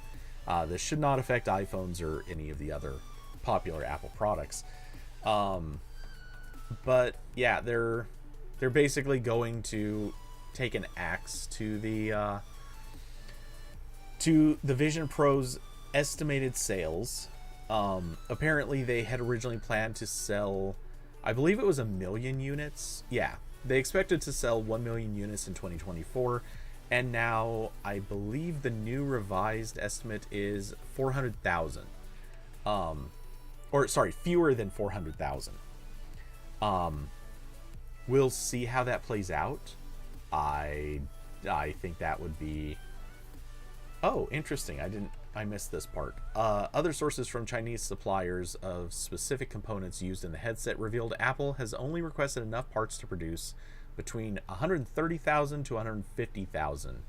This should not affect iPhones or any of the other popular Apple products. But yeah, they're basically going to take an axe to the Vision Pro's estimated sales. Apparently, they had originally planned to sell, I believe it was 1 million units. Yeah, they expected to sell 1 million units in 2024. And now I believe the new revised estimate is 400,000. Or sorry, fewer than 400,000. We'll see how that plays out. I think that would be... Oh, interesting. I missed this part. Other sources from Chinese suppliers of specific components used in the headset revealed Apple has only requested enough parts to produce between 130,000 to 150,000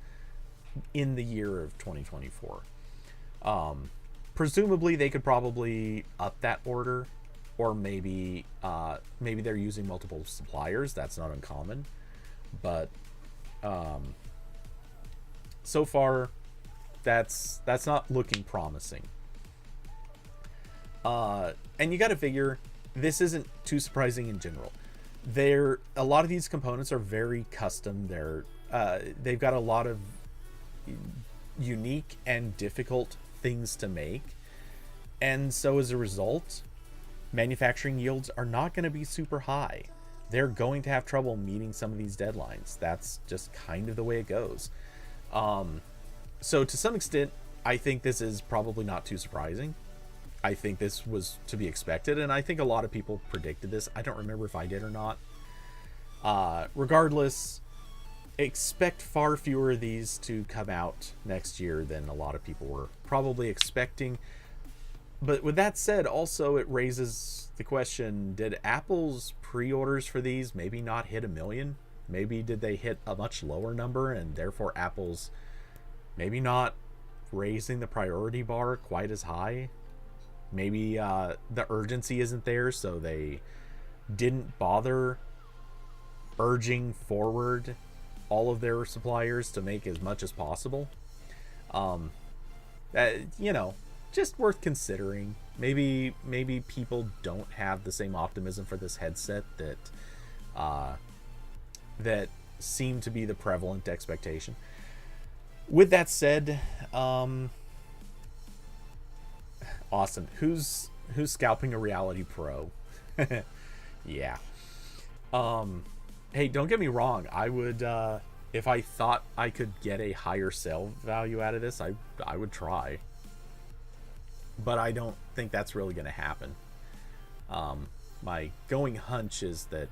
in the year of 2024. Presumably they could probably up that order, or maybe they're using multiple suppliers. That's not uncommon, but so far that's not looking promising. And you got to figure this isn't too surprising in general. A lot of these components are very custom. They've got a lot of unique and difficult things to make, and so as a result, manufacturing yields are not going to be super high. They're going to have trouble meeting some of these deadlines. That's just kind of the way it goes. So to some extent, I think this is probably not too surprising. I think this was to be expected, and I think a lot of people predicted this. I don't remember if I did or not. Regardless, expect far fewer of these to come out next year than a lot of people were probably expecting. But with that said, also it raises the question, did Apple's pre-orders for these maybe not hit 1 million? Maybe did they hit a much lower number, and therefore Apple's maybe not raising the priority bar quite as high? Maybe the urgency isn't there, so they didn't bother urging forward all of their suppliers to make as much as possible. You know, just worth considering. Maybe people don't have the same optimism for this headset that seemed to be the prevalent expectation. With that said, Austin, who's scalping a Reality Pro? Yeah. Hey, don't get me wrong. I would, if I thought I could get a higher sale value out of this, I would try. But I don't think that's really going to happen. My going hunch is that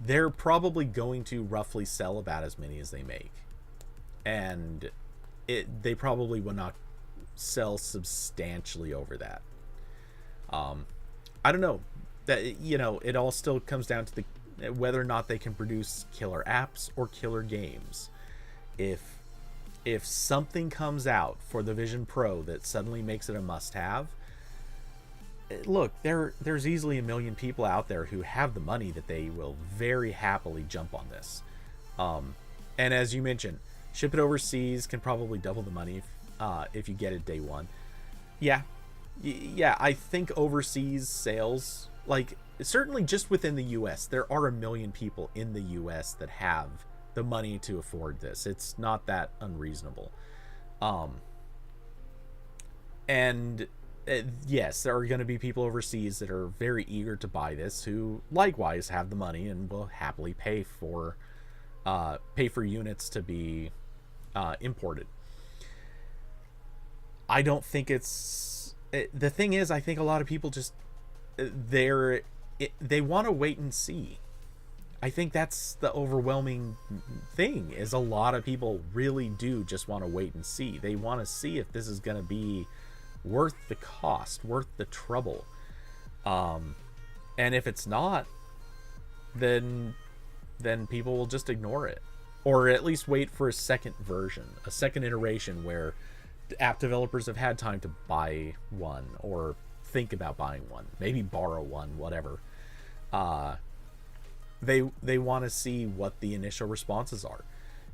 they're probably going to roughly sell about as many as they make. And they probably will not sell substantially over that. I don't know. That, you know, it all still comes down to whether or not they can produce killer apps or killer games. If something comes out for the Vision Pro that suddenly makes it a must-have, look, there's easily 1 million people out there who have the money that they will very happily jump on this. And as you mentioned, ship it overseas can probably double the money if you get it day one. Yeah, I think overseas sales, like certainly just within the US, there are 1 million people in the US that have the money to afford this. It's not that unreasonable. And yes, there are going to be people overseas that are very eager to buy this, who likewise have the money and will happily pay for units to be imported. I don't think the thing is, I think a lot of people just they want to wait and see. I think that's the overwhelming thing, is a lot of people really do just want to wait and see. They want to see if this is going to be worth the cost, worth the trouble. And if it's not, then people will just ignore it, or at least wait for a second version, a second iteration where app developers have had time to buy one or think about buying one, maybe borrow one, whatever. They want to see what the initial responses are.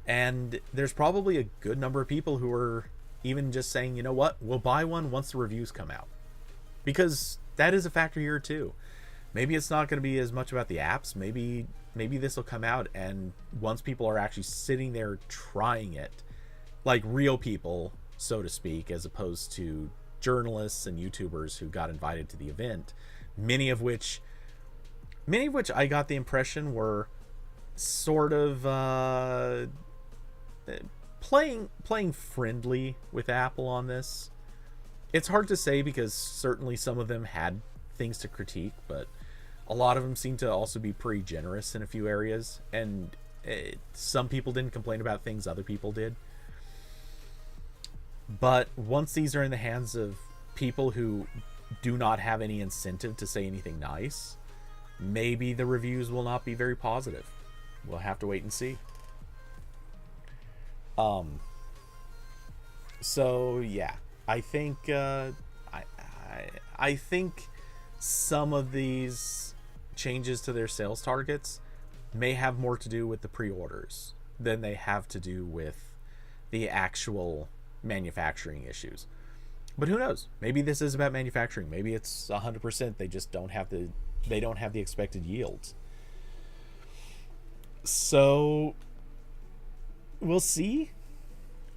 And there's probably a good number of people who are even just saying, you know what, we'll buy one once the reviews come out. Because that is a factor here too. Maybe it's not going to be as much about the apps. Maybe this will come out, and once people are actually sitting there trying it, like real people, so to speak, as opposed to journalists and YouTubers who got invited to the event, many of which I got the impression were sort of playing friendly with Apple on this. It's hard to say, because certainly some of them had things to critique, but a lot of them seem to also be pretty generous in a few areas, and some people didn't complain about things other people did. But once these are in the hands of people who do not have any incentive to say anything nice, maybe the reviews will not be very positive. We'll have to wait and see. So yeah, I think I think some of these changes to their sales targets may have more to do with the pre-orders than they have to do with the actual manufacturing issues. But who knows? Maybe this is about manufacturing. Maybe it's 100%. They just don't have the expected yields. So we'll see.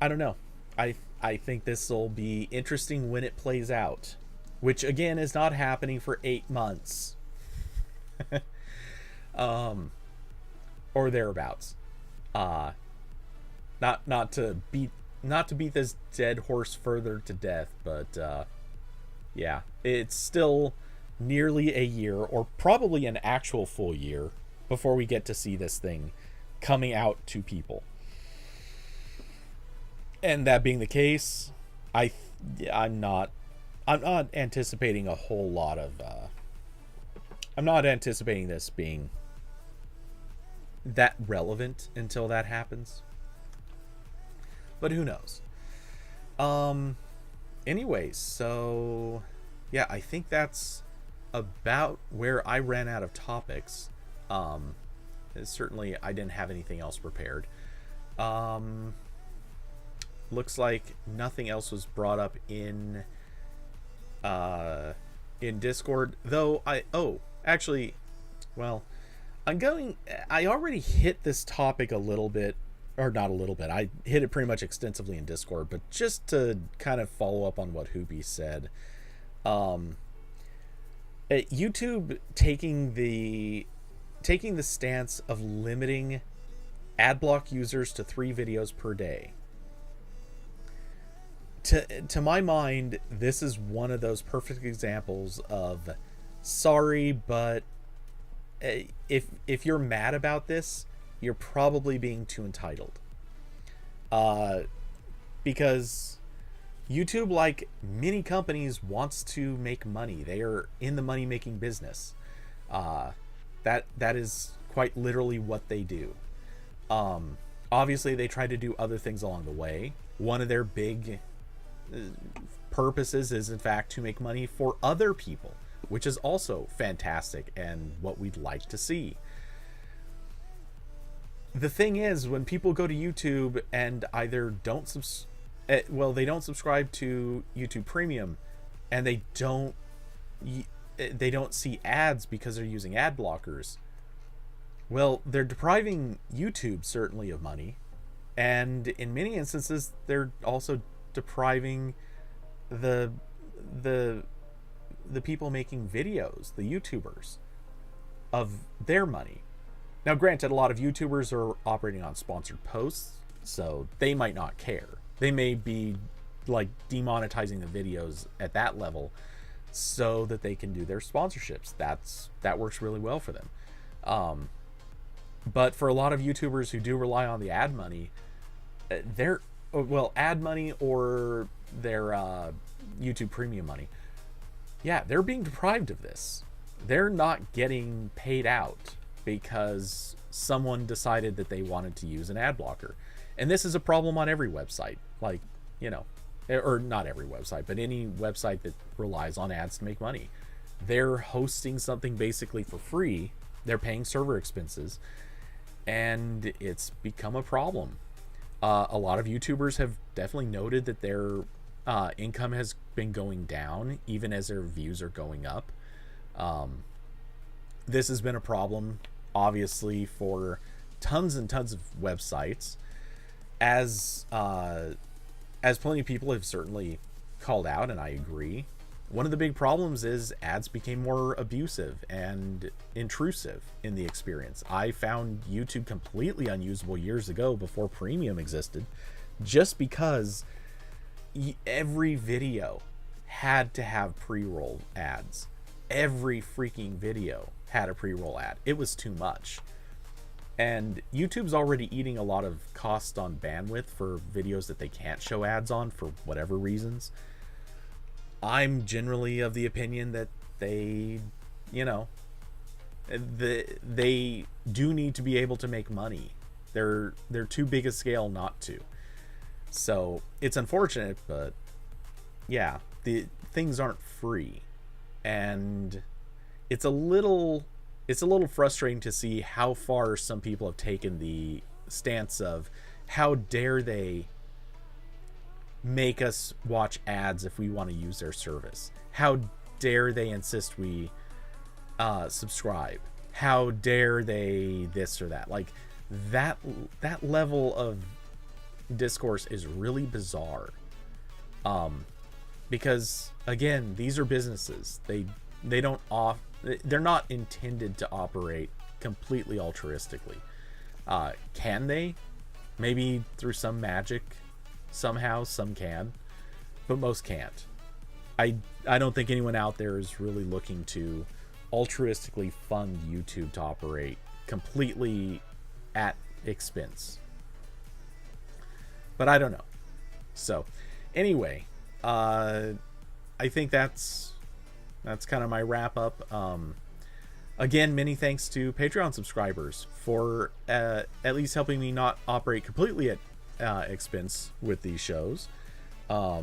I don't know. I think this will be interesting when it plays out, which again is not happening for 8 months. Or thereabouts. Not to beat this dead horse further to death, but Yeah, it's still nearly a year, or probably an actual full year, before we get to see this thing coming out to people. And that being the case, I I'm not anticipating a whole lot of I'm not anticipating this being that relevant until that happens. But who knows? Um anyways, so yeah, I think that's about where I ran out of topics. Um Certainly I didn't have anything else prepared. Um Looks like nothing else was brought up uh in Discord, though actually, well, I already hit this topic a little bit, or not a little bit. I hit it pretty much extensively in Discord, but just to kind of follow up on what Hoobie said. Um YouTube taking the stance of limiting ad block users to 3 videos per day. To my mind, this is one of those perfect examples of, sorry, but if you're mad about this, you're probably being too entitled. Uh, because YouTube, like many companies, wants to make money. They are in the money making business. Uh, that is quite literally what they do. Obviously, they try to do other things along the way. One of their big purposes is, in fact, to make money for other people, which is also fantastic and what we'd like to see. The thing is, when people go to YouTube and either they don't subscribe to YouTube Premium, and they don't see ads because they're using ad blockers, well, they're depriving YouTube certainly of money, and in many instances they're also depriving the the people making videos, the YouTubers, of their money. Now, granted, a lot of YouTubers are operating on sponsored posts, so they might not care. They may be like demonetizing the videos at that level so that they can do their sponsorships. That works really well for them. But for a lot of YouTubers who do rely on the ad money, ad money or their YouTube Premium money, yeah, they're being deprived of this. They're not getting paid out because someone decided that they wanted to use an ad blocker. And this is a problem on every website. Like, or not every website, but any website that relies on ads to make money. They're hosting something basically for free. They're paying server expenses, and it's become a problem. A lot of YouTubers have definitely noted that their income has been going down even as their views are going up. This has been a problem, obviously, for tons and tons of websites, as plenty of people have certainly called out, and I agree. One of the big problems is ads became more abusive and intrusive in the experience. I found YouTube completely unusable years ago, before Premium existed, just because every video had to have pre-roll ads. Every freaking video had a pre-roll ad. It was too much. And YouTube's already eating a lot of cost on bandwidth for videos that they can't show ads on for whatever reasons. I'm generally of the opinion that they do need to be able to make money. They're too big a scale not to. So it's unfortunate, but yeah, the things aren't free, and it's a little frustrating to see how far some people have taken the stance of, how dare they make us watch ads if we want to use their service? How dare they insist we subscribe? How dare they this or that? Like, that level of discourse is really bizarre. Because again, these are businesses. They're not intended to operate completely altruistically. Can they? Maybe through some magic, somehow some can, but most can't. I don't think anyone out there is really looking to altruistically fund YouTube to operate completely at expense. But I don't know. So, anyway, I think that's kind of my wrap up. Again, many thanks to Patreon subscribers for at least helping me not operate completely at expense with these shows. I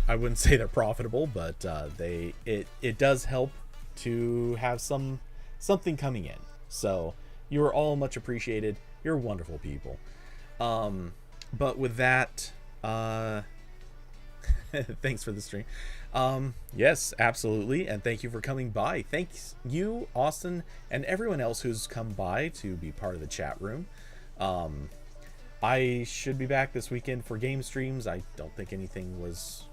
wouldn't say they're profitable, but it does help to have something coming in. So you're all much appreciated. You're wonderful people. But with that, thanks for the stream. Yes, absolutely, and thank you for coming by. Thanks you, Austin, and everyone else who's come by to be part of the chat room. I should be back this weekend for game streams. I don't think anything was...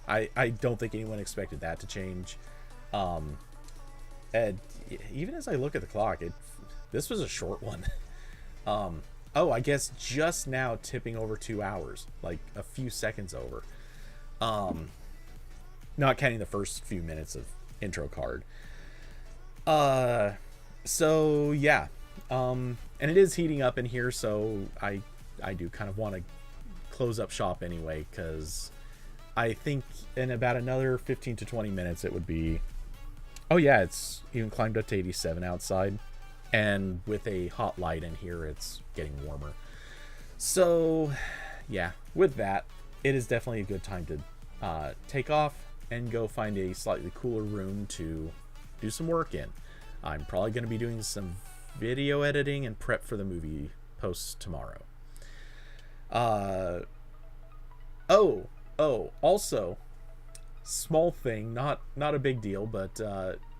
I don't think anyone expected that to change. And even as I look at the clock, this was a short one. Oh, I guess just now tipping over 2 hours, like a few seconds over. Not counting the first few minutes of intro card. So yeah. And it is heating up in here, so I do kind of want to close up shop anyway, because I think in about another 15 to 20 minutes it would be... Oh yeah, it's even climbed up to 87 outside. And with a hot light in here, it's getting warmer. So yeah, with that, it is definitely a good time to take off and go find a slightly cooler room to do some work in. I'm probably going to be doing some video editing and prep for the movie posts tomorrow. Also, small thing, not a big deal, but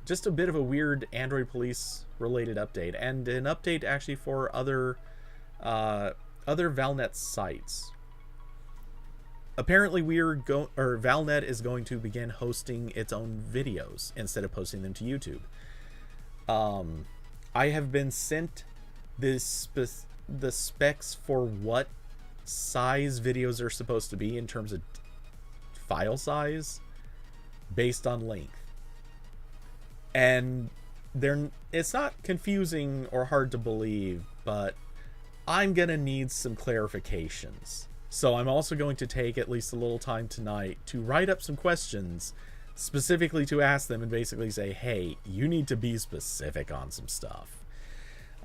just a bit of a weird Android Police related update, and an update actually for other Valnet sites. Apparently, Valnet is going to begin hosting its own videos instead of posting them to YouTube. I have been sent the specs for what size videos are supposed to be in terms of file size based on length. And it's not confusing or hard to believe, but I'm gonna need some clarifications. So I'm also going to take at least a little time tonight to write up some questions specifically to ask them and basically say, hey, you need to be specific on some stuff.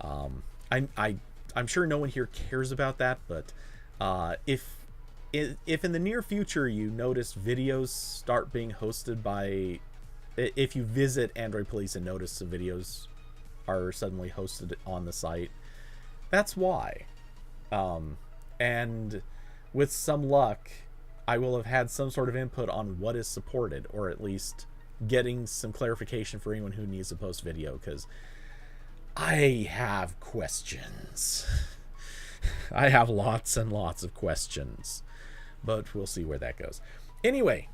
I'm sure no one here cares about that, but if in the near future you notice videos start being hosted by... If you visit Android Police and notice some videos are suddenly hosted on the site, that's why. And with some luck, I will have had some sort of input on what is supported, or at least getting some clarification for anyone who needs to post video, because I have questions. I have lots and lots of questions, but we'll see where that goes. Anyway,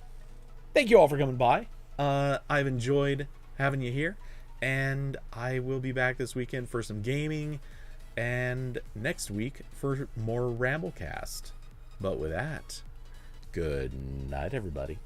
thank you all for coming by. I've enjoyed having you here, and I will be back this weekend for some gaming, and next week for more RambleCast. But with that, good night, everybody.